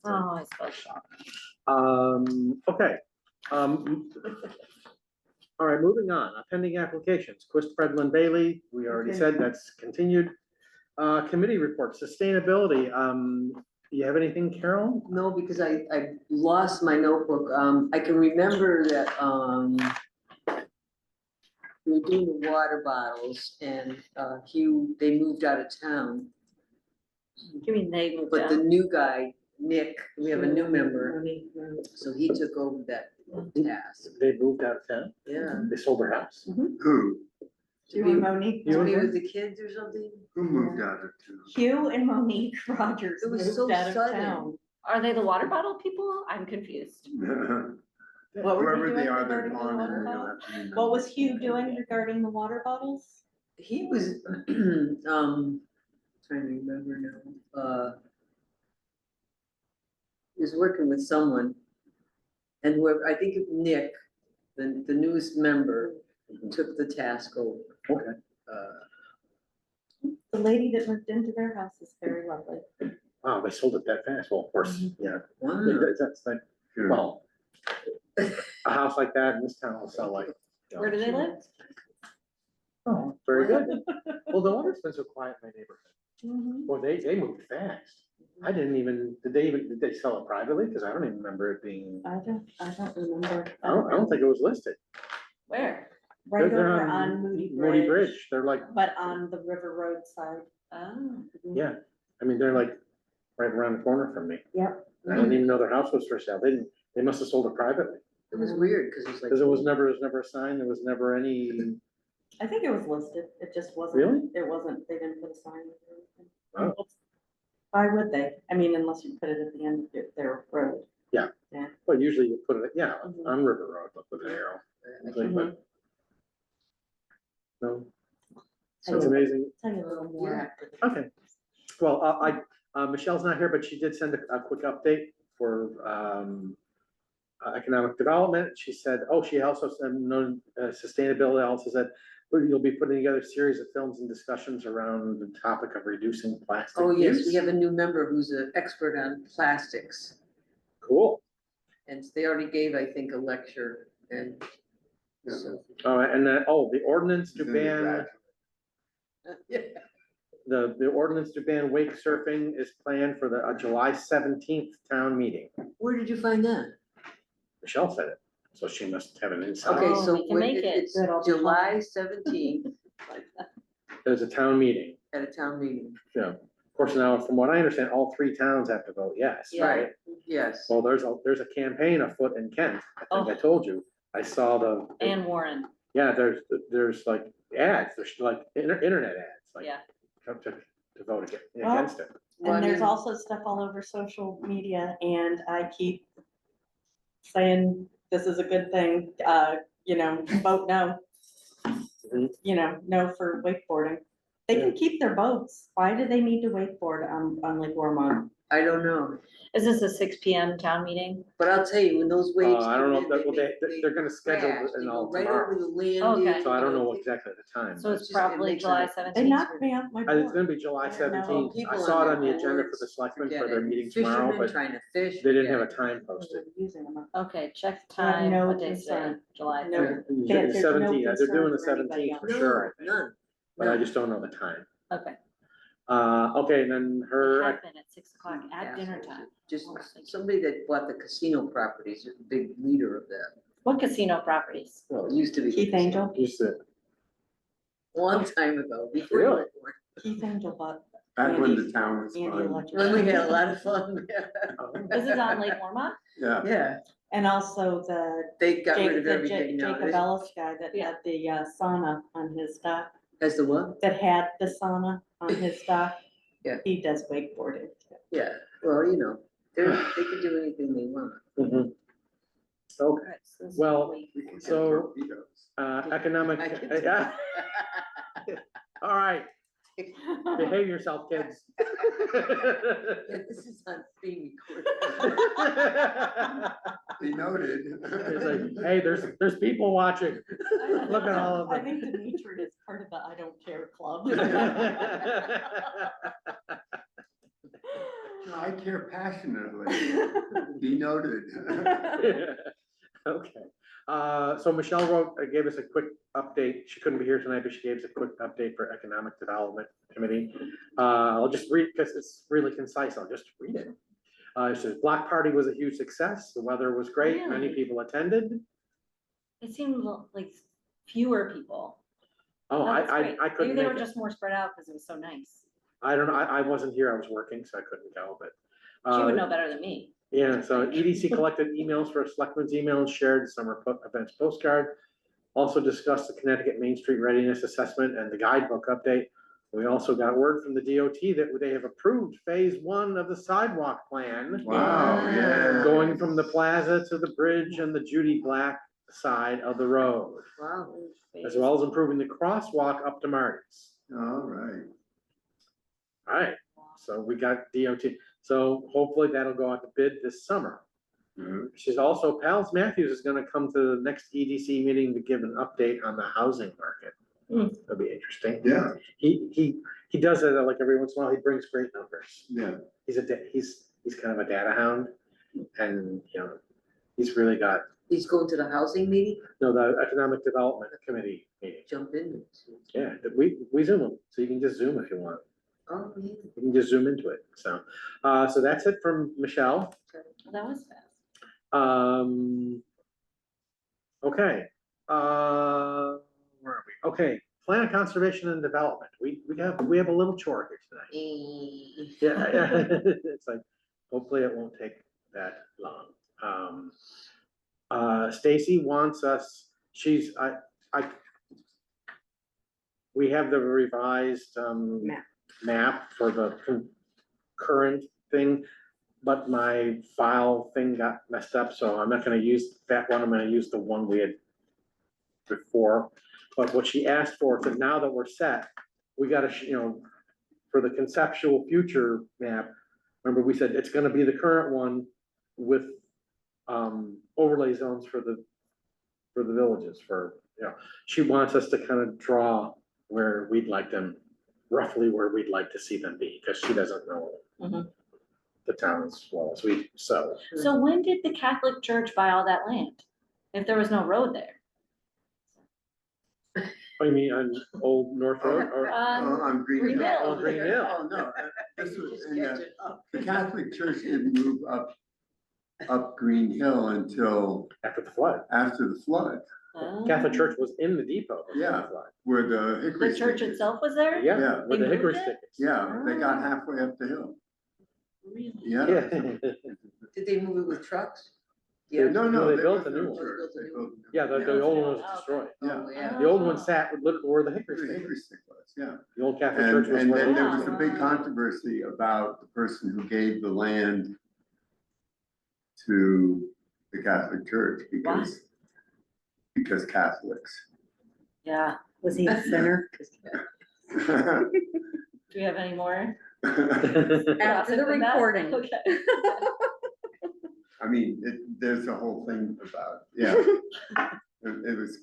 Oh, I spelled shock. Okay. All right, moving on, pending applications, Quist, Fredlin, Bailey, we already Okay. said that's continued. Committee report, sustainability, you have anything, Carol? No, because I lost my notebook. I can remember that, we were doing the water bottles and, Hugh, they moved out of town. Give me they moved But the down. new guy, Nick, we have a new member, so he took over that task. They moved out of town, Yeah. they sold their house. Who? To be, Monique. You to be and with the kids or something? Who moved out of town? Hugh and Monique Rogers It was moved so out of sudden. town. Are they the water bottle people? I'm confused. What were Whoever you they doing are, they're regarding the gone. water and you'll bottle? have to remember. What was Hugh doing regarding the water bottles? He was, trying to remember now, he was working with someone. And whoever, I think Nick, the newest member, took the task over. Okay. The lady that moved into their house is very lovely. Wow, they sold it that fast, well, of course, yeah, Wow. that's like, Sure. well, a house like that in this town will sell like. you know, Where do they live? Oh, very good. Well, no wonder it's been so quiet in my neighborhood. Mhm. Well, they moved fast. I didn't even, did they sell it privately? Because I don't even remember it being, I don't remember. I don't think it was listed. Where? Right They're over on Moody Moody Bridge, Bridge, they're like, but on the River Road side. Oh, yeah, I mean, they're like right around the corner from me. Yep. I didn't even know their house was for sale. They must have sold it privately. It was weird, cause it was like. Because it was never a sign, there was never any, I think it was listed, it just wasn't. Really? It wasn't, they didn't put a sign or anything. Oh. Why would they? I mean, unless you put it at the end of their road. well, usually you put it, yeah, Mhm. on River Road, look with an arrow. But no, so it's amazing. Tell you a little more Yeah. after. the- Okay, well, Michelle's not here, but she did send a quick update for, economic development. She said, she also said, sustainability also said, you'll be putting together a series of films and discussions around the topic of reducing plastic Oh, yes, use. we have a new member who's an expert on plastics. Cool. And they already gave, I think, a lecture and so. And then, the ordinance to He's in the ban, graduate. the ordinance to ban wake surfing is planned for the July 17th town meeting. Where did you find that? Michelle said it, so she must have an insight. Okay, Oh, so we can make it. it's Good, I'll be July 17th There's a town meeting. at a town meeting. Yeah, of course, now, from what I understand, all 3 towns have to vote yes, Yeah. right? Yes. Well, there's a campaign afoot in Kent, I think I told you, I saw and Warren, yeah, there's like ads, there's like internet ads, like. yeah. Come to vote Well, against it. Well, I And there's mean- also stuff all over social media and I keep saying, this is a good thing, vote no. Mhm. No for wakeboarding. They can keep their boats. Why do they need to wakeboard on Lake Ormond? I don't know, Is this a 6 PM town meeting? but I'll tell you, when those waves. I don't know, come in, well, they're gonna schedule crash. it They and go all right over tomorrow, the landing. Okay. so I don't know It- exactly the time. So but- it's just- it probably makes July it- They 17th. knocked me off my It's board. gonna be July I don't know. 17th, People I on saw it their on the agenda for boards, the selectmen forget for their it. meeting tomorrow, Fishermen but trying to fish. they didn't have a forget time posted. Using them. Okay, check the I have time, no what day is today? concern. July No. 3rd. There's no 17th, they're doing the concern for anybody 17th for it. sure, I No, think, none. but I none. just don't know the time. Okay. Okay, and then It her, had been at 6 o'clock at dinner Assholes. time. Just Oh, thank you. somebody that bought the casino properties is a big leader of that. What casino properties? Well, it used to be. Keith Angel. you said, Long time ago, before you Really? were born. Keith Angel bought Back when the town was Andy fun. Electric. When we had a lot of fun. This is on Lake Ormont? Yeah. Yeah, And also They got rid of everything Jacob nowadays. Ellis guy that Yeah. had the sauna on his dock, As the what? that had the sauna on his dock. Yeah. He does wakeboarding. Yeah, well, you know, they can do anything they want. Mhm. Okay, Right, so this is Well, week. We can get So- torpedoes. economic, I can- yeah. All right, behave yourself, kids. Yeah, this is on being recorded. Be noted. It's like, hey, there's people watching. Look at all of I them. think Dimitri is part of the I don't care club. No, I care passionately. Be noted. Okay, so Michelle gave us a quick update. She couldn't be here tonight, but she gave us a quick update for Economic Development Committee. I'll just read, because it's really concise, I'll just read it. It says, block party was a huge success. The weather was great. Many Really? people attended. It seemed like fewer people. Oh, That's great. I couldn't Maybe they make were it. just more spread out because it was so nice. I don't know. I wasn't here. I was working, so I couldn't go, but. She would know better than me. Yeah, so EDC collected emails for a selectmen's email and shared the summer events postcard. Also discussed the Connecticut Main Street Readiness Assessment and the guidebook update. We also got word from the DOT that they have approved phase 1 of the sidewalk plan. Wow, yeah. Going from the plaza to the bridge and the Judy Black side of the road, Wow. as well as improving the crosswalk up to Marty's. All right. All right, so we got DOT. So hopefully that'll go out to bid this summer. Mhm. She's also, Pals Matthews is gonna come to the next EDC meeting to give an update on the housing market. That'll be interesting. Yeah, He does it like every once in a while, he brings great numbers. yeah. He's kind of a data hound, and, you know, he's really got, He's going to the housing meeting, the Economic Development Committee meeting. jump in. Yeah, we Zoom him, so you can just Zoom if you want. Oh, yeah. You can just zoom into it, so, so that's it from Michelle. Well, that was fast. Okay, where are we? Okay, plan of conservation and development. We have a little chore here tonight. Yeah, it's like, hopefully it won't take that long. Stacy wants us, we have the revised, map for the current thing, but my file thing got messed up, so I'm not gonna use that one, I'm gonna use the one we had before. But what she asked for, so now that we're set, we gotta, for the conceptual future map, remember we said it's gonna be the current one with overlay zones for the villages, she wants us to kind of draw where we'd like them, roughly where we'd like to see them be, because she doesn't know Mhm. the town as well as we, so. So when did the Catholic Church buy all that land? If there was no road there? Oh, you mean on Old North Road or? On Green Green Hill. Hill. Oh, Green Hill. Oh, no, this was, Just and, catch it up. the Catholic Church didn't move up Green Hill until After the flood. after the flood, Oh. Catholic Church was in the depot. before the Yeah. flood. where the Hickory. The church stick is. itself was there? Yeah, Yeah. with They the hickory moved it? stick. Yeah, they got halfway up the hill. Really? Yeah. Yeah. Did they move it with trucks? They- Yeah. no, they built built a new a one. church. They built a new Yeah, one. the old one was Oh, destroyed. Yeah. Oh, yeah. The old one sat where the hickory Where the stick Hickory is. stick was, yeah. The old Catholic And, Church was and where. then it there was. was a big controversy about the person who gave the land to the Catholic Church because Catholics. Yeah. Was he a sinner? Do we have any more? After the gossip than that? recording. Okay. I mean, there's a whole thing about, yeah. It was,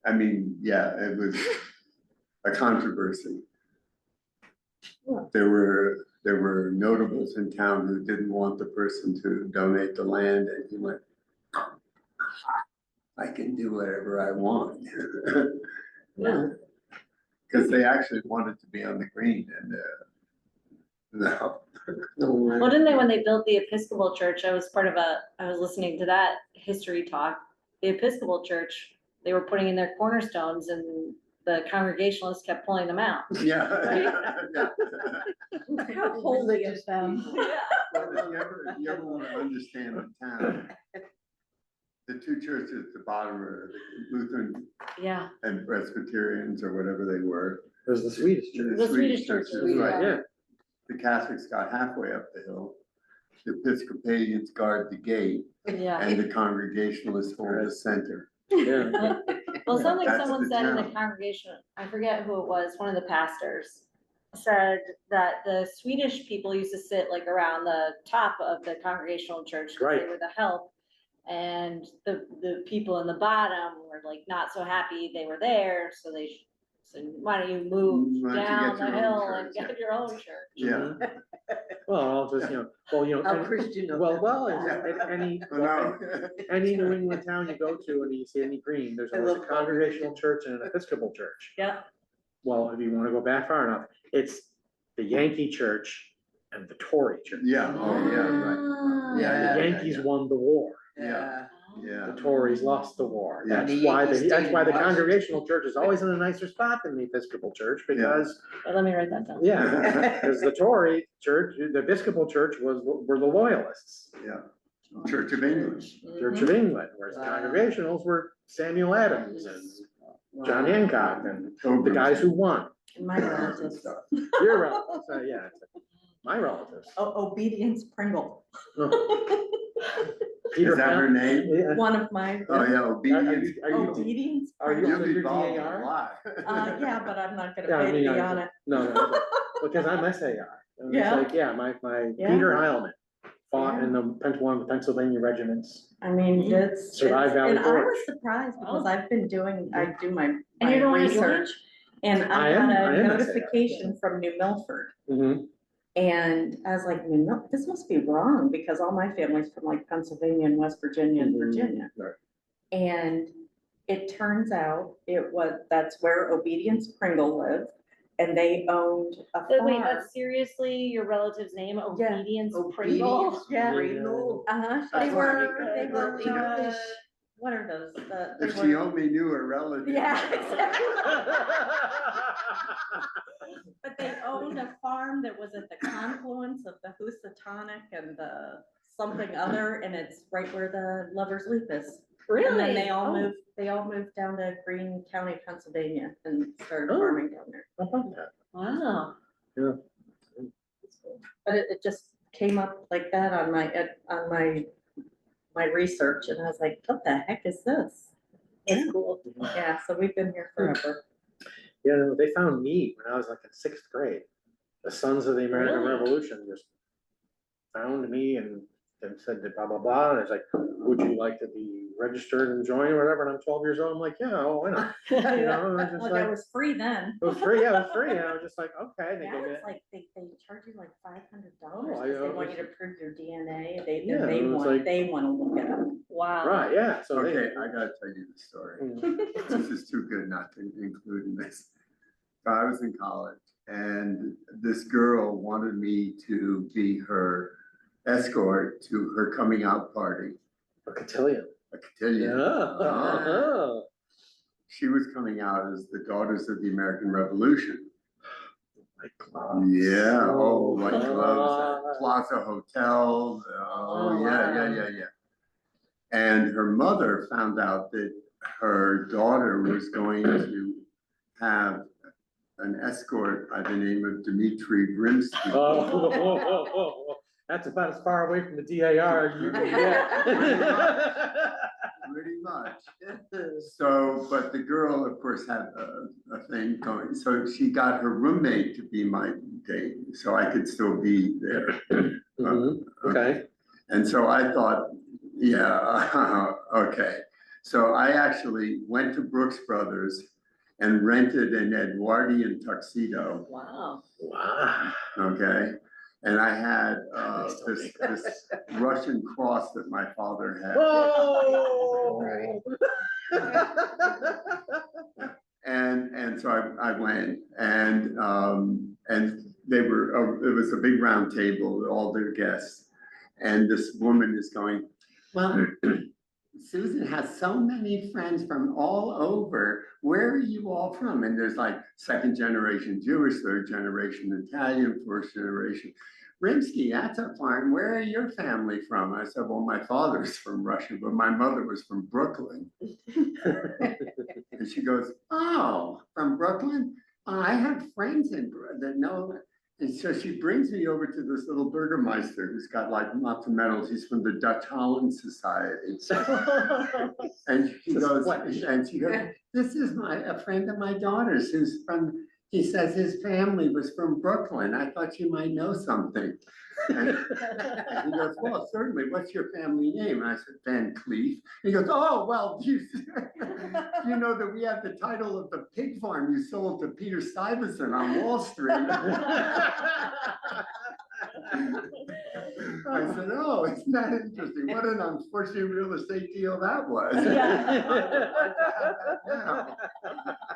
I mean, yeah, it was a controversy. There were notables in town who didn't want the person to donate the land, and he went, I can do whatever I want. Yeah. Because they actually wanted to be on the green, and no. No, Well, didn't they, when they built the Episcopal Church, I was listening to that history talk. The Episcopal Church, they were putting in their cornerstones and the Congregationalists kept pulling them out. Yeah. Yeah. How holy of them. Yeah. Well, if you ever want to understand the town, The two churches at the bottom are the Lutheran Yeah, and Presbyterians or whatever they were. There's the Swedish church. The Swedish churches, right. Yeah, The Catholics got halfway up the hill. The Episcopalians guard the gate yeah. and the Congregationalists hold the center. yeah. Well, something That's someone the said in the town. congregation, I forget who it was, one of the pastors, said that the Swedish people used to sit like around the top of the congregational church, 'cause they Right. were the help. And the people in the bottom were like not so happy they were there, so they said, why don't you move Why don't you down get the your own hill church, and yeah. get your own church? Yeah. Well, just, How and- Christian of well, them. well, Yeah. any New England town you go to and you see any green, there's I always a love congregational church and an Episcopal church. Yeah, Well, if you wanna go back far enough, it's the Yankee church and the Tory church. Yeah, oh, yeah, right. Ah. Yeah, The yeah. Yankees won the war, Yeah. Oh. Yeah. the Tories lost the war. Yeah. That's The why, Yankees that's stayed why in the Washington. congregational church is always in a nicer spot than the Episcopal church, because, Well, let me write that down. yeah, because the Tory church, the Episcopal church were the loyalists. Yeah. Church of England. Church of England, whereas the Wow. Congregationals were Samuel Adams and John Wow. Hancock and the guys who won. My relatives. Your relatives, yeah, my relatives. Obedience Pringle, Peter Is that her Ham- name? Yeah. one of my. Oh, yeah, Are obedience. you, are you, Obedience are you Pringle. You'll be under involved in DAR? a lot. Yeah, but I'm not gonna Yeah, I pay to mean, be on it. No, because I'm SAR. And it's Yeah. like, yeah, my Yeah. Peter Heilman fought Yeah. in the one of the Pennsylvania regiments. I mean, it's. Survive Valley And I Forge. was surprised because Oh. I do my. And you don't my wanna join? research, and I I am got a SAR. notification from New Milford. Mhm. And I was like, no, this must be wrong, because all my family's from like Pennsylvania and West Virginia and Mhm. Virginia. Right. And it turns out that's where Obedience Pringle lived, and they owned a But wait, farm. that's seriously your relative's name, Obedience Pringle? Obedience Yeah. Pringle. Uh-huh, That's they why were, they were, English. what are those? They If she were- only knew her relative. Yeah, exactly. But they owned a farm that was at the confluence of the Housatonic and the something other, and it's right where the Lover's Leap is. Really? And then they all Oh. moved down to Greene County, Pennsylvania, and started Oh. farming down there. Wow. But it just came up like that on my research, and I was like, what the heck is this? That's cool. Yeah, so we've been here forever. Yeah, no, they found me when I was like in sixth grade. The Sons of the American Really? Revolution just found me and said that blah, blah, blah. And it's like, would you like to be registered and join or whatever? And I'm 12 years old. I'm like, yeah, oh, why not? You know, I was just Well, like, that was free then. it was free. Yeah, it was free. And I was just like, okay. And they Now gave me it's like they charge you like $500 Oh, because I they know. want you to prove your DNA. They, Yeah, and they it was want, like- they want to look it up. Wow. right, yeah. So they, Okay, I gotta tell you the story. Mm. This is too good not to include in this. So I was in college and this girl wanted me to be her escort to her coming out party, a cotillion. a cotillion. Yeah. She was coming out as the Daughters of the American Revolution. Like gloves. Yeah, oh, like Oh, gloves at Plaza Hotel, oh, yeah. And her mother found out that her daughter was going to have an escort by the name of Dmitri Grimsky. Oh, that's about as far away from the DAR as you can get. Pretty much. So, but the girl, of course, had a thing going, so she got her roommate to be my date, so I could still be there. Mhm, okay. And so I thought, yeah, okay. So I actually went to Brooks Brothers and rented an Edwardian tuxedo, Wow. Wow. okay? And I had They still this make that. Russian cross that my father had. Oh. And so I went and they were, it was a big round table, all their guests. And this woman is going, well, Susan has so many friends from all over. Where are you all from? And there's like second generation Jewish, third generation Italian, fourth generation. Rimsky, that's a farm. Where are your family from? I said, well, my father's from Russia, but my mother was from Brooklyn. And she goes, oh, from Brooklyn? I have friends that know. And so she brings me over to this little Burgermeister who's got like lots of medals. He's from the Dutch Holland Society. And she goes, this is a friend of my daughter's who's from, he says his family was from Brooklyn. I thought you might know something. And he goes, well, certainly, what's your family name? And I said, Van Cleef. He goes, oh, well, you know that we have the title of the pig farm you sold to Peter Stuyvesant on Wall Street. I said, oh, isn't that interesting? What an unfortunate real estate deal that was.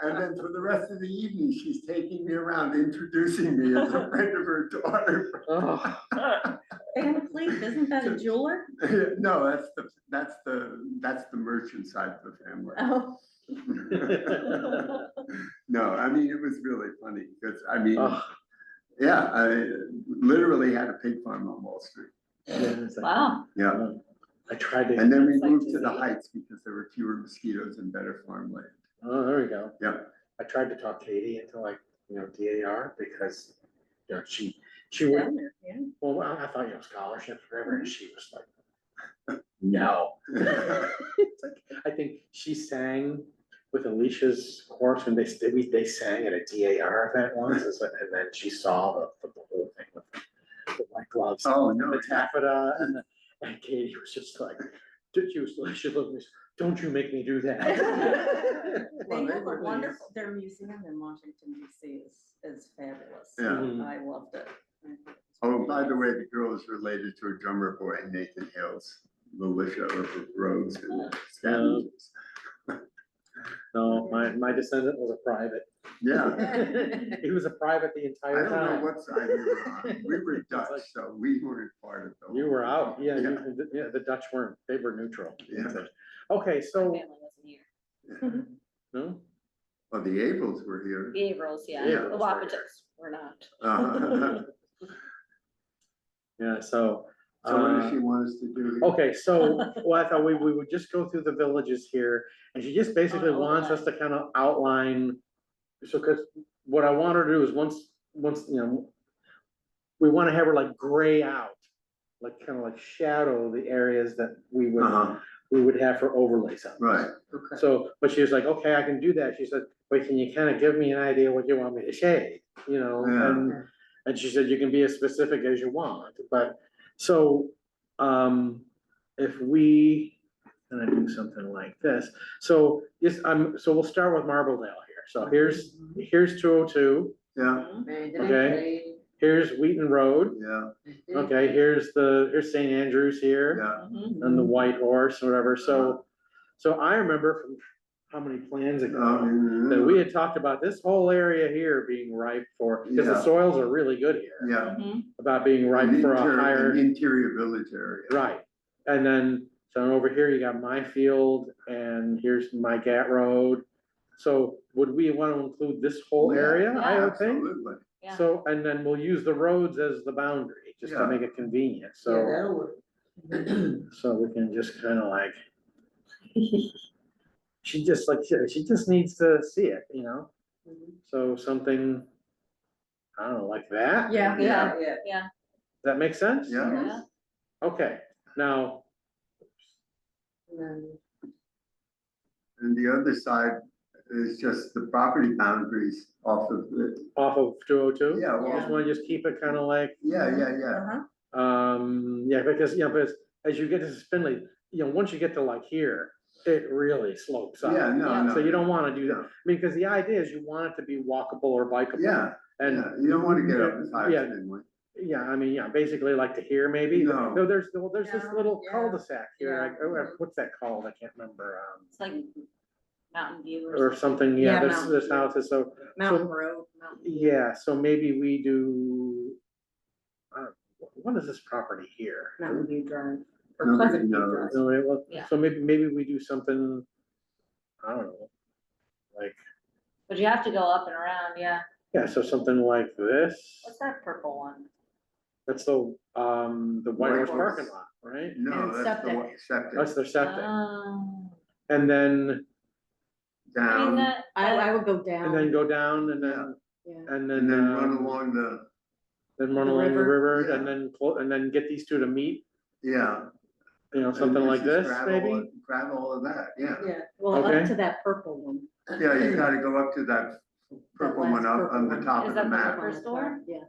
And then for the rest of the evening, she's taking me around, introducing me as a friend of her daughter. Oh, Van Cleef, isn't that a jeweler? No, that's the merchant side of the family. Oh. No, I mean, it was really funny because I mean, oh, yeah, I literally had a pig farm on Wall Street. yeah, it's like, Wow. Yeah, I tried to. and then we It's like moved to the disease. heights because there were fewer mosquitoes and better farmland. Oh, there we go. Yeah. I tried to talk Katie into like, DAR because, she would, Yeah. well, I thought, scholarships forever, and she was like, no. It's like, I think she sang with Alicia's chorus when they sang at a DAR event once, and then she saw the whole thing with the white gloves. Oh, no, The yeah. taffeta, and Katie was just like, she looked at me, don't you make me do that. They Well, have were a wonderful, their museum in Washington DC is fabulous. Yeah. I loved it. Oh, by the way, the girl is related to a drummer boy, Nathan Hales, militia of Rhodes and Scavengers. No, my descendant was a private. Yeah, He was a private the I entire don't know time. what side we were on. We were Dutch, so we weren't part of the. You were out, yeah, Yeah. the Dutch weren't, they were neutral. Yeah. Okay, My so, family wasn't here. no, Well, the Abels were here. The Averils, yeah, Yeah. the Wapatons were not. So yeah, so. what does she want us to do? here? Okay, so, well, I thought we would just go through the villages here, and she just basically Oh, wants us to kind of outline. So, cause what I want her to do is once, we wanna have her like gray out, like kind of like shadow the areas that we would have for overlays on. Right, Okay. So, but she was like, okay, I can do that. She said, but can you kind of give me an idea what you want me to shade, Yeah. and she said, you can be as specific as you want, but, so, if we, gonna do something like this, so, yes, so we'll start with Marbledale here, so here's 202, yeah, Okay. here's Wheaton Road, yeah, okay, here's St. Andrews here, yeah. and the White Horse, or whatever, so I remember from how many plans ago, that we had talked about this whole area here being ripe for, because the Yeah. soils are really good here. Yeah. About being ripe for a higher, An interior village area. right, and then, so over here you got my field, and here's my Gat Road. So would we want to include this whole Yeah, area, I would think? Absolutely. Yeah. So, and then we'll use the roads as the boundary, just to Yeah. make it convenient, Yeah, so, that'll work. so we can just kind of like. She just needs to see it, so something, I don't know, like that? Yeah. Yeah, Yeah. Does that make sense? Yeah. Yeah. Okay, now, And the other side is just the property boundaries off of the, off of 202? yeah, You well, just wanna just keep it kind of like, yeah, yeah, because, because as you get to Spindley, once you get to like here, it really slopes up. Yeah, no. So you don't wanna do that, No. I mean, because the idea is you want it to be walkable or bikeable. Yeah, And. yeah, you don't wanna get up as high Yeah, as Finley. yeah, I mean, yeah, basically like to here maybe. No. No, there's this Yeah, little yeah, cul-de-sac here, yeah. what's that called? I can't remember, It's like Mountain View or something, yeah, Yeah, there's Mountain houses, so. Mountain Road. Yeah, so maybe we do, what is this property here? Mountain View Drive. Or Nobody Pleasant View knows. Drive. No, well, Yeah. so maybe we do something, I don't know, like, But you have to go up and around, yeah. yeah, so something like this. What's that purple one? That's the White Horse White parking Horse. lot, right? No, And that's the septic. septic. That's their septic. Oh. And then, I mean, Down, that. I would go down. and then go down and then, Yeah. and and then run then, along the, then run the along the river. river Yeah. and then, and then get these two to meet, yeah. something And like just this, grab all maybe? of- Grab all of that, yeah. Yeah. Well, Okay. up to that purple one. Yeah, you gotta go up to that purple last one up purple on the one. top Is of the that the map. liquor store? Yeah.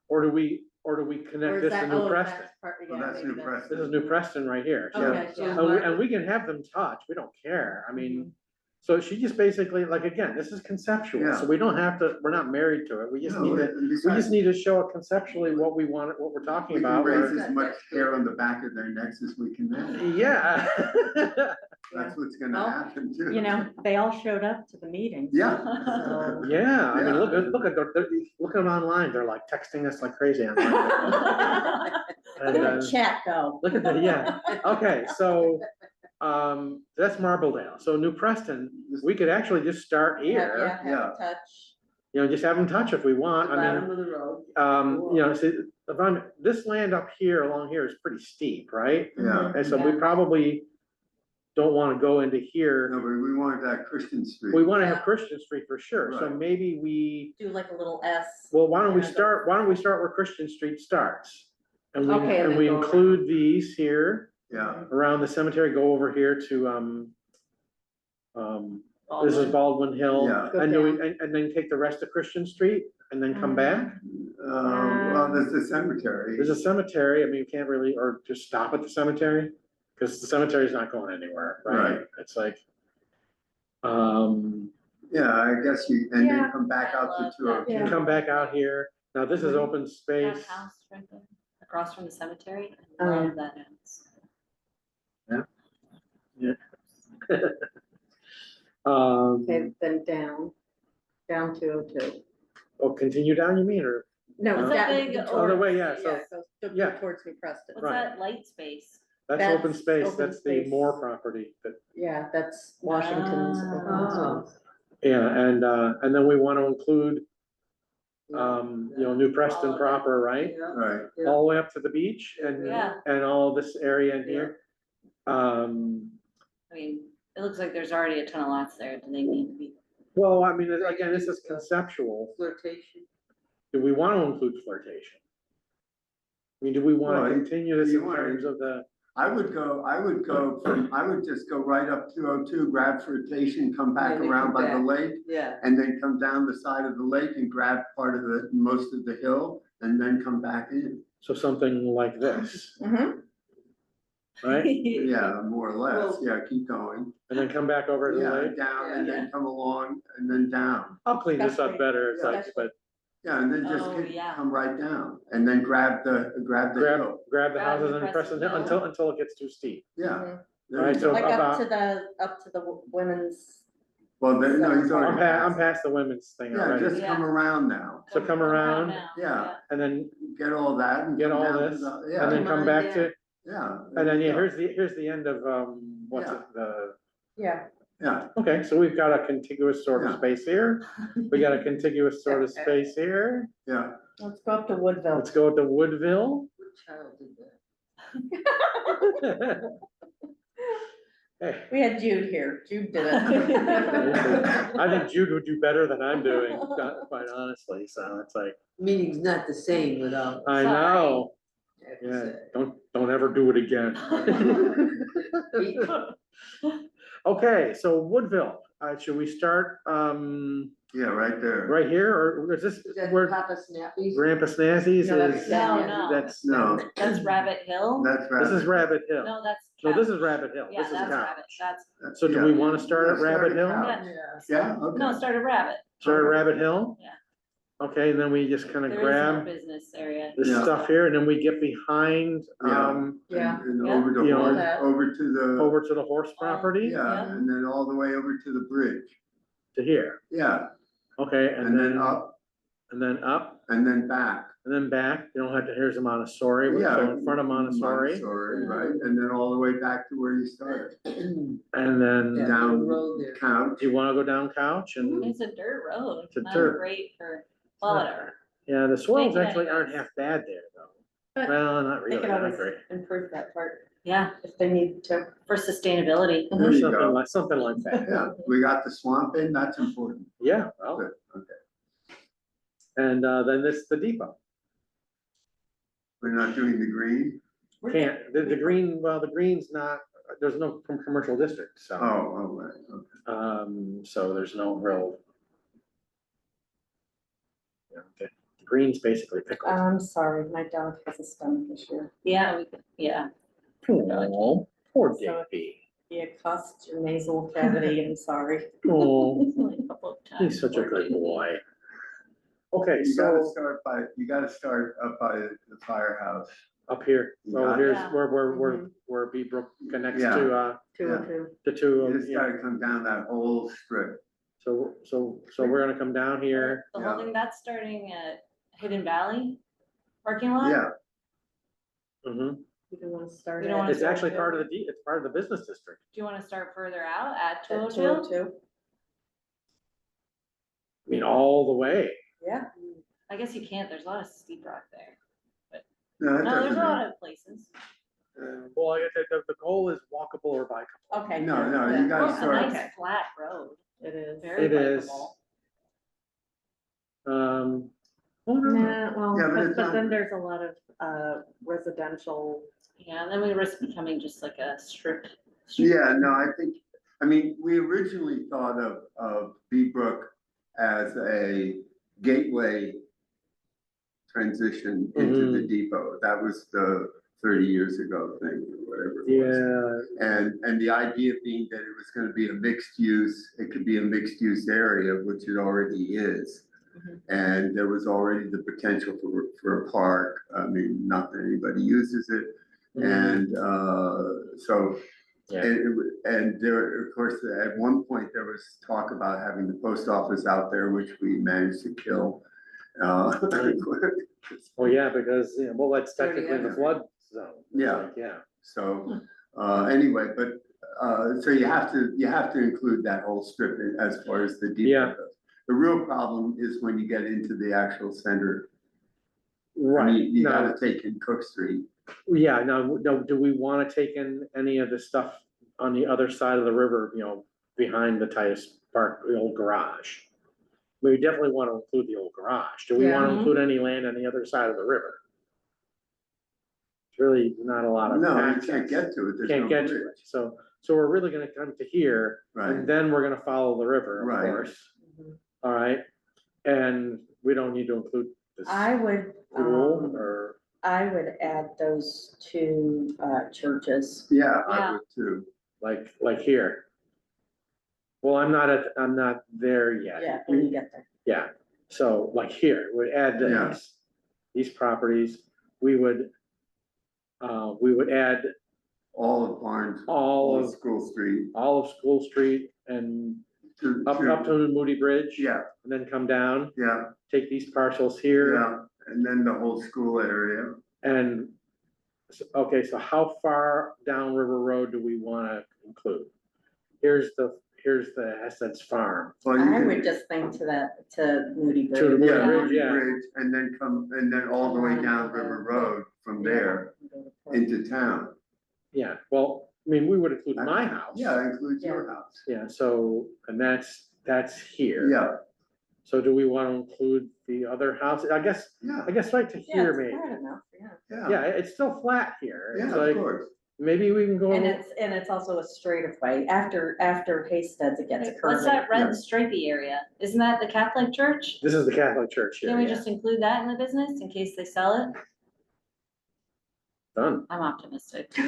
Or do we Or connect is this that- to New oh, Preston? that's part- Well, yeah, that's maybe New that's- Preston. This is New Preston right here. So- Okay, So yeah. And we can have them touch, we don't care, I mean, Mhm. so she just basically, like, again, this is conceptual, so we don't have to, we're not married to it, we just need to, and we besides, just need to show it conceptually what we want, what we're talking we can about. raise or- as much hair on the back of their necks as we can manage. Yeah. That's what's gonna Well, happen too. You know, they all showed up to the meeting. Yeah. So. Yeah, I mean, Yeah. look at them online, they're like texting us like crazy online. Look And, at the chat though. look at the, yeah, okay, so, that's Marbledale, so New Preston, we could actually just start here, Yeah. Touch. just have them touch if we want, I mean. Bottom of the road. See, if I'm, this land up here along here is pretty steep, right? Yeah, And so we Yeah. probably don't wanna go into here. no, but we wanted that Christian Street. We wanna have Yeah. Christian Street for sure, so Right. maybe we, Do like a little S. well, why don't we Yeah, go- start where Christian Street starts? And Okay, and and then we go include these here, Yeah, around the cemetery, go over here to, this is Baldwin Hill. Yeah. Go And do we, down. and then take the rest of Christian Street and then come back? well, there's the cemetery. There's a cemetery, I mean, you can't really, or just stop at the cemetery, because the cemetery's not going anywhere, right? Right. It's like, Yeah, I guess you, and Yeah. then come back out to I love two oh that. two. you come back out here, now this is open That space. house right there, across from the cemetery, I Oh, yeah. love that house. Okay, then down 202. Oh, continue down, you mean, or, No, What's that down- big towards- other way, yeah, so, goes yeah. towards New Preston. What's Right. that light space? that's open That's space, open that's the space. Moore property, that, Yeah, that's Washington's. open Oh. space. yeah, and then we want to include, New Preston All of it. proper, right? Yeah. Right, Yeah. All the way up to the beach and, Yeah. and all this area in here. I mean, it looks like there's already a ton of lots there, do they need to be? Well, I mean, again, this is conceptual, Flirtation. do we want to include flirtation? I mean, do we want Well, to continue this you in wanna- terms of the, I would just go right up 202, grab flirtation, come back And then around come by the back. lake, Yeah. and then come down the side of the lake and grab part of most of the hill, and then come back in. so something like this, Mhm. right? Yeah, more or less, Well- yeah, keep going. And then come back over to the Yeah, lake? down and then come along and then down. I'll clean this up better, it's like, That's- but Yeah, and then just Oh, yeah. come right down and then grab the hill. grab the Grab houses the and Preston Preston Hill Hill. until it gets too steep. Yeah. Mhm. there you Right, go. so- Like about- up to the women's. Well, then, no, he's I'm already I'm passed. past the women's thing Yeah, already, just come around now. So come around, now, yeah. and then Get all that and get come all down to this, the, and yeah, then Come come on back down. to, yeah. and then, yeah, there you here's the end of, what's Yeah. it, the, Yeah. go. Yeah, okay, so we've got a contiguous sort of Yeah. space here, we got a contiguous sort of space here, yeah. Let's go up to Woodville. let's go to Woodville. What child did that? Hey, We had Jude here. Jude did it. I think Jude would do better than I'm doing, quite honestly, so it's like, Meeting's not the same without. I know, I have to yeah, say. don't ever do it again. Okay, so Woodville, should we start, Yeah, right there. right here, or is this, Is that where Papa Snappy's? Grandpa Snazzy's No, that's is? No, no. That's, No, That's Rabbit Hill? that's this is right. Rabbit Hill. No, that's. No, this Couch. is Rabbit Hill, Yeah, this is that's Couch. Rabbit, that's, So do we wanna start at Rabbit Hill? Couch. Yeah. Yeah, okay. no, start at Rabbit, Start at Rabbit Hill? Yeah. Okay, and then we just kinda there is no grab business area. this Yeah. stuff here, and then we get behind, Yeah. Yeah. And Yeah. over to, You know, over to the, over to the horse property, yeah, Yeah. and then all the way over to the bridge. to here. Yeah, Okay, and then up and then up, and then back. and then back, you don't have to, here's a Montessori, we're Yeah. so in front of Montessori, Montessori, right, and then all the way back to where you started. and That then Down. little road there. Couch. do you wanna go down Couch and, It's a dirt road, It's a not dirt. great for, well, whatever. yeah, the soils Maybe actually aren't anyways. half bad there though. Well, not They really, can I always agree. improve that part Yeah, if they need to. for sustainability. There you Something go. like, something like that. Yeah, we got the swamp in, that's important. Yeah, well, Good, okay. and then this, the depot. We're not doing the green? Can't, the green, well, the green's not, there's no commercial district, Oh, so, oh, right, okay. so there's no real. You know, the green's basically pickled. I'm sorry, my dog has a stomach issue. Yeah, yeah. Oh, poor So- Davey. It costs your nasal cavity, I'm sorry. Oh, Only a couple of times. he's such a good boy. Okay, You gotta so start by, you gotta start up by the firehouse. up here, so Yeah. here's Yeah. where Beebrook connects Yeah. to, 202. the two, You of just you. gotta come down that whole strip. So we're gonna come down here. The Yeah. whole thing, that's starting at Hidden Valley parking lot? Yeah, Mhm. You don't wanna start You don't wanna It's start actually there? part of it's part of the business district. Do you wanna start further out at two at oh two two? oh two? I mean, all the way. Yeah. I guess you can't, there's a lot of steep rock there. no, that No, there's doesn't a lot mean, of places. Well, the goal is walkable or bikeable. Okay. No, no, yeah. you gotta Well, it's a start- nice Okay. flat road, It is. very It is. bikeable. Oh, no, Nah, well, Yeah, but it's but not- then there's a lot of residential. Yeah, and then we risk becoming just like a strip. yeah, no, I think, I mean, we originally thought of Beebrook as a gateway transition into the depot. That was the 30 years ago thing, or whatever it was. yeah, And the idea being that it was gonna be a mixed use, it could be a mixed use area, which it already is. Mhm. And there was already the potential for a park, I mean, not that anybody uses it. And, so, Yeah. and there, of course, at one point, there was talk about having the post office out there, which we managed to kill. Well, yeah, because, you know, well, that's Already technically in the out. flood zone. It's Yeah. like, yeah. So, anyway, but, so you have to include that whole strip as far as the Yeah. depot goes. The real problem is when you get into the actual center. I Right, mean, you no, gotta take in Cook Street. yeah, no, do we wanna take in any of the stuff on the other side of the river, you know, behind the Titus Park, the old garage? We definitely wanna include the old garage. Do we wanna Yeah. include any land on the other side of the river? It's really not a lot of No, you access. can't get to it, there's Can't no get to it, bridge. so we're really gonna come to here, and Right, then we're gonna follow the river, of Right. course, Mhm. all right? And we don't need to include this I would, school, or, I would add those two churches. yeah, I Yeah. would too. like here. Well, I'm not there yet. Yeah, when you get there. Yeah, so like here, we'd add Yeah. these properties, we would add All of Barnes, all all of of, School Street. all of School Street and up to Moody Bridge. Yeah, And then come down, yeah, take these parcels here, yeah, and then the whole school area. and, okay, so how far down River Road do we wanna include? Here's the Essex Farm. Well, you I can- would just think to that, to Moody To the Bridge. Moody Yeah, Bridge, Moody yeah. Bridge, and then and then all the way down River Road from there into town. Yeah, well, I mean, we would include my house. Yeah, that includes your house. Yeah, so, and that's here. Yeah, So do we wanna include the other house? I guess yeah, right to Yeah, here, it's maybe. flat enough, yeah. yeah, Yeah, it's still flat here. yeah, It's of like, course. maybe we can go. And it's also a straightaway, after Haystead's, it gets a curve. What's that Yeah. red stripey area? Isn't that the Catholic church? This is the Catholic Church here, Can we yeah. just include that in the business in case they sell it? Done. I'm optimistic. They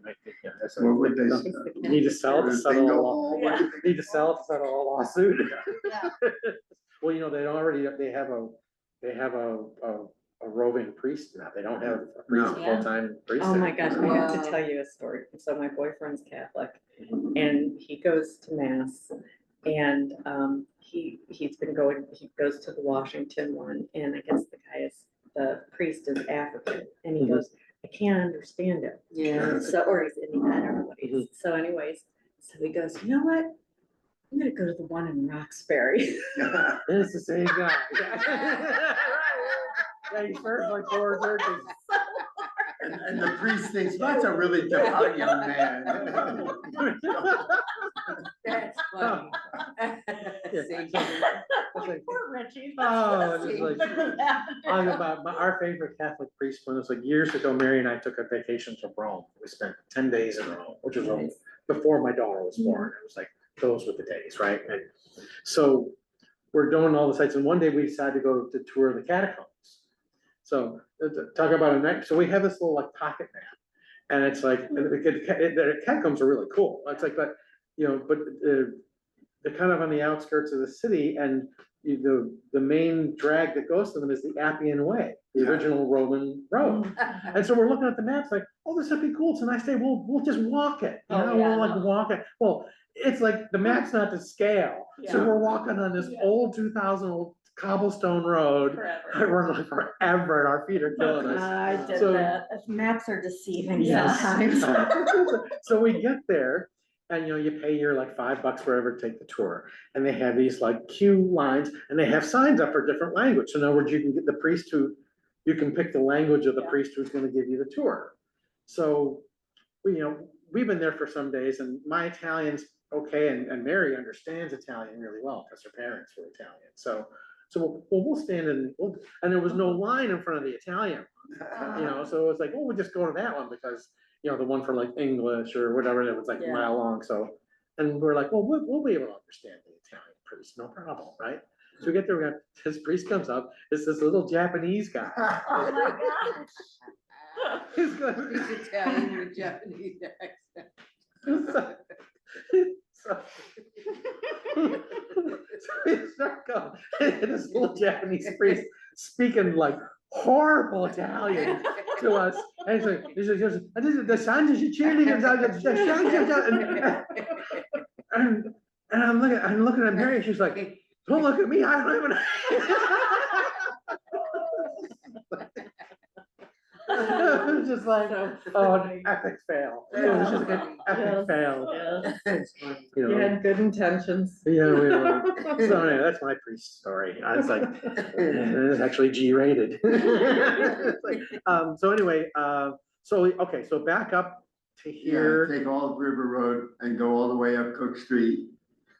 might think, yeah, that's a- What would they? It's the Need to sell it to settle a Bingo law. hall, what do they- Need to sell it to settle a lawsuit. Yeah. Well, you know, they have a roving priest now. They don't have a priest, No. Yeah. full-time priest. Oh my gosh, I anymore. have to Wow. tell you a story. So my boyfriend's Catholic and he goes to mass and he goes to the Washington one and I guess the priest is African and he Mhm. goes, I can't understand it. Yeah. So, or he's Indian, I don't know what he is. So anyways, so he goes, you know what? I'm gonna go to the one in Roxbury. It's the same guy. Thanks for my poor turkeys. And the priest thinks, that's a really devout young man. That's funny. Yeah, See? so it's like, Poor Richie. oh, it's just like, Oh, our favorite Catholic priest, when it was like years ago, Mary and I took a vacation to Rome. We spent 10 days in Rome, which was Nice. before my daughter was born. It was like, those were the days, right? And so we're doing all the sites, and one day we decided to go to tour the catacombs. So talk about a night, so we have this little like pocket map, and it's like, and the catacombs are really cool. It's like, but, you know, but they're kind of on the outskirts of the city, and the main drag that goes to them is the Appian Way, the Yeah. original Roman road. And so we're looking at the maps like, oh, this would be cool. It's a nice day. We'll just walk it. You Oh, know, yeah, we'll like no. walk it. Well, it's like the map's not to scale. So Yeah. we're walking on this Yeah. old 2000 old cobblestone road. Forever. We're like forever, and our feet are killing us. I did So- that. Maps are deceiving Yes. sometimes. So we get there, and you know, you pay your like $5 wherever to take the tour. And they have these like queue lines, and they have signs up for different language. So in other words, you can get the priest you can pick the language of the Yeah. priest who's gonna give you the tour. So, you know, we've been there for some days, and my Italian's okay, and Mary understands Italian really well, because her parents were Italian. So we'll stand and there was no line in front of the Italian, you know, so it was like, oh, we'll just go to that one, because, you know, the one for like English or whatever, that was like a Yeah. mile long, so. And we're like, well, we'll be able to understand the Italian priest, no problem, right? So we get there, this priest comes up, it's this little Japanese guy. Oh my gosh. He's going, He's Italian with Japanese accent. so we start going, and this little Japanese priest speaking like horrible Italian to us. And he's like, this is the sun is chilling, and I'm looking at Mary, she's like, don't look at me, I don't have It was just like, oh, an epic fail. It was just like an epic fail. Yeah. That's funny. You You know, had good intentions. yeah, we were, so anyway, that's my priest story. I was like, it's actually G-rated. So anyway, okay, so back up to Yeah, here, take all of River Road and go all the way up Cook Street.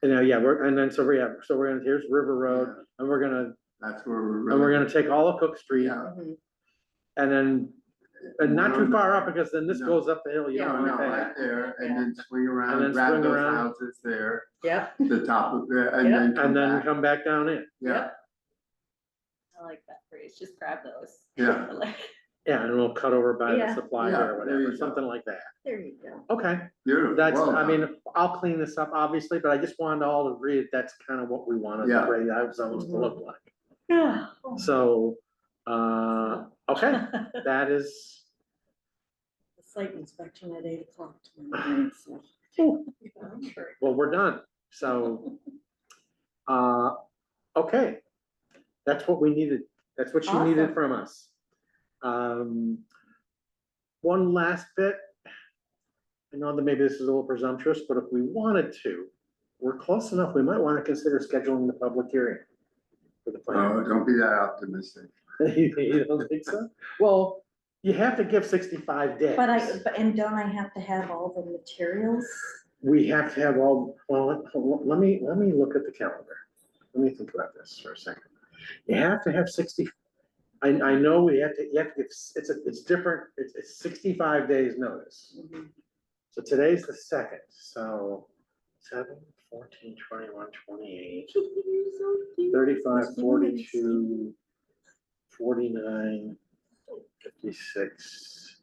and we're gonna, here's River Road, and we're gonna, That's where we're and we're really. gonna take all of Cook Street, Yeah. and then, and not too far up, because then this No. goes up the hill, you No, don't no, want right that. there, and then swing And around, then grab swing those around. houses there, Yep. the top of the, and Yeah. then come And then back. come back down in, Yeah, I like that phrase, just grab those. yeah. yeah, and we'll cut over by the Yeah. supply Yeah, or there whatever, you go. something like that. There you go. Okay, Beautiful. that's, Well I mean, done. I'll clean this up, obviously, but I just wanted all to agree that that's kind of what we wanted the Yeah. gray out zones to look like. Yeah. So, okay, that is, Site inspection at 8 o'clock tomorrow night, so. well, we're done, so, okay. That's what we needed, that's what you needed Awesome. from us. One last bit. I know that maybe this is a little presumptuous, but if we wanted to, we're close enough, we might want to consider scheduling the public hearing for the plan. Oh, don't be that optimistic. You don't think so? Well, you have to give 65 days. And don't I have to have all the materials? We have to have all, well, let me look at the calendar. Let me think about this for a second. You have to have 60, I know you have to give, it's different, it's 65 days notice. So today's the 2nd, so 7, 14, 21, 28, 35, 42, 49, 56,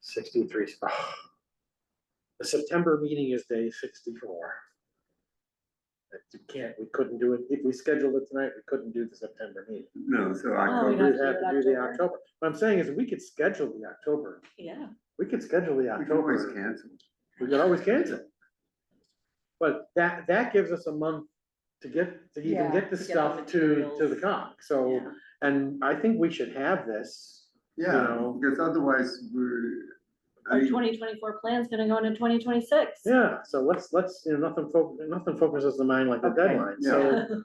63. Oh. The September meeting is day 64. We couldn't do it, if we scheduled it tonight, we couldn't do the September meeting. No, so Oh, October. we We'd have to have do to it do the October? October. What I'm saying is, we could schedule the October, Yeah. we could schedule the We can always October, cancel. we could always cancel. But that gives us a month to even Yeah, get the to get the stuff to the materials. COG, so, Yeah. and I think we should have this. Yeah, know. because otherwise we're. I Our mean, 2024 plan's gonna go into 2026. Yeah, so nothing focuses the mind like the Okay. deadline, so,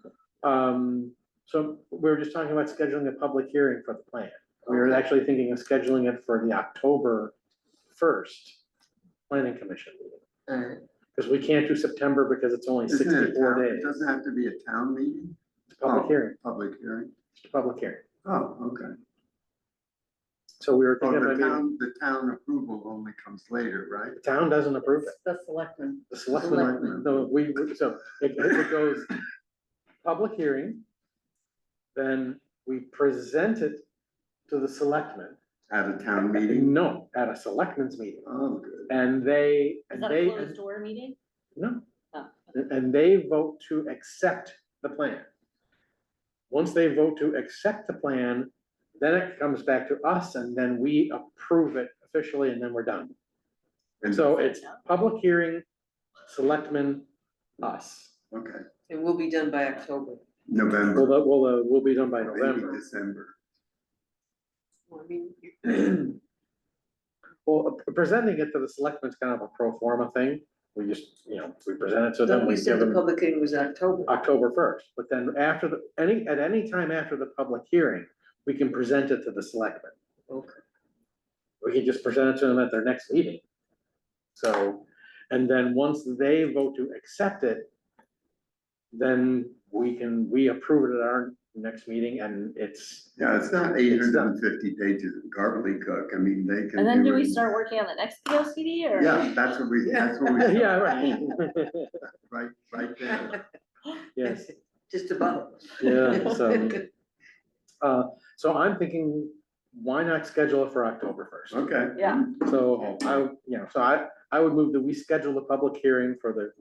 So we were just talking about scheduling a public hearing for the plan. We were actually thinking of scheduling it for the October 1st planning commission meeting. Alright, Because we can't do September because it's only Isn't it a 64 town, days. it doesn't have to be a town meeting? It's a public Oh, hearing, Public hearing, it's a public hearing. oh, okay. So we were Oh, thinking the about maybe, town approval only comes later, right? the town doesn't approve it. The selectmen. The selectmen, Selectmen. no, so it goes public hearing. Then we present it to the selectmen. At a town meeting? No, at a selectmen's meeting. Oh, good. And they, Is and that a they, closed door meeting? no. Oh. And they vote to accept the plan. Once they vote to accept the plan, then it comes back to us and then we approve it officially and then we're done. And- So it's public hearing, selectmen, us. Okay, and we'll be done by October. November, We'll be done by maybe November. December. I mean, Well, presenting it to the selectmen's kind of a pro forma thing. We just, we present it to them. Then We we said give the them public hearing was October. October 1st, but then after at any time after the public hearing, we can present it to the selectmen. Okay. We can just present it to them at their next meeting. So, and then once they vote to accept it, then we approve it at our next meeting and it's, Yeah, it's not 850 pages of gobbledygook, I mean, they can. And then do we it. start working on the next P O C D or? Yeah, that's what we. yeah, right. Right there. Yes, Just about. yeah, so I'm thinking, why not schedule it for October 1st? Okay. Yeah. So I would move that we schedule the public hearing for the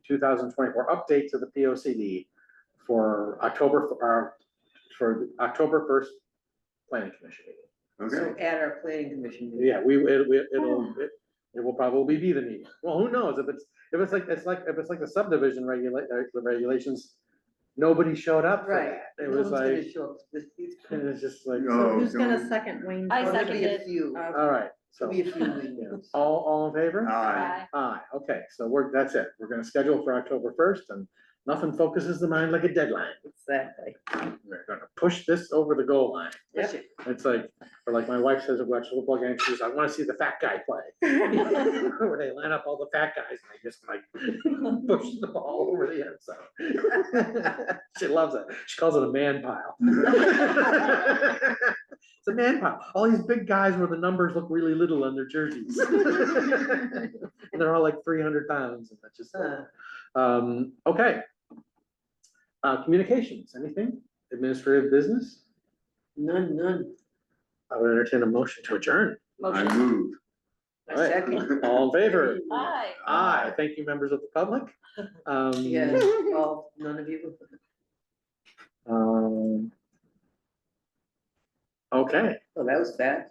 2024 update to the P O C D for October 1st planning commission meeting. So Okay, at our planning commission meeting. Yeah, it will probably be the meeting. Well, who knows if it's like the subdivision the regulations, nobody showed up for Right. that. It No was one's gonna like, show up. and it's just like, No. So who's gonna don't- second Wayne's? I There'll be a seconded. few. all right, so, There'll be a few meetings. all in favor? aye, Aye, okay, so that's it. We're gonna schedule for October 1st and nothing focuses the mind like a deadline. Exactly. We're gonna push this over the goal line. Push it. It's like, or like my wife says, I watch football games, she says, I wanna see the fat guy play. Where they line up all the fat guys and they just like push the ball over the end zone. She loves it. She calls it a man pile. It's a man pile. All these big guys where the numbers look really little on their jerseys. And they're all like 300 pounds and that's just, okay. Communications, anything? Administrative business? None. I would entertain a motion to adjourn. I Motion. move. A All right. second. All in favor? Aye. Aye, thank you, members of the public. Yeah, well, none of you. Okay, Oh, that was fast.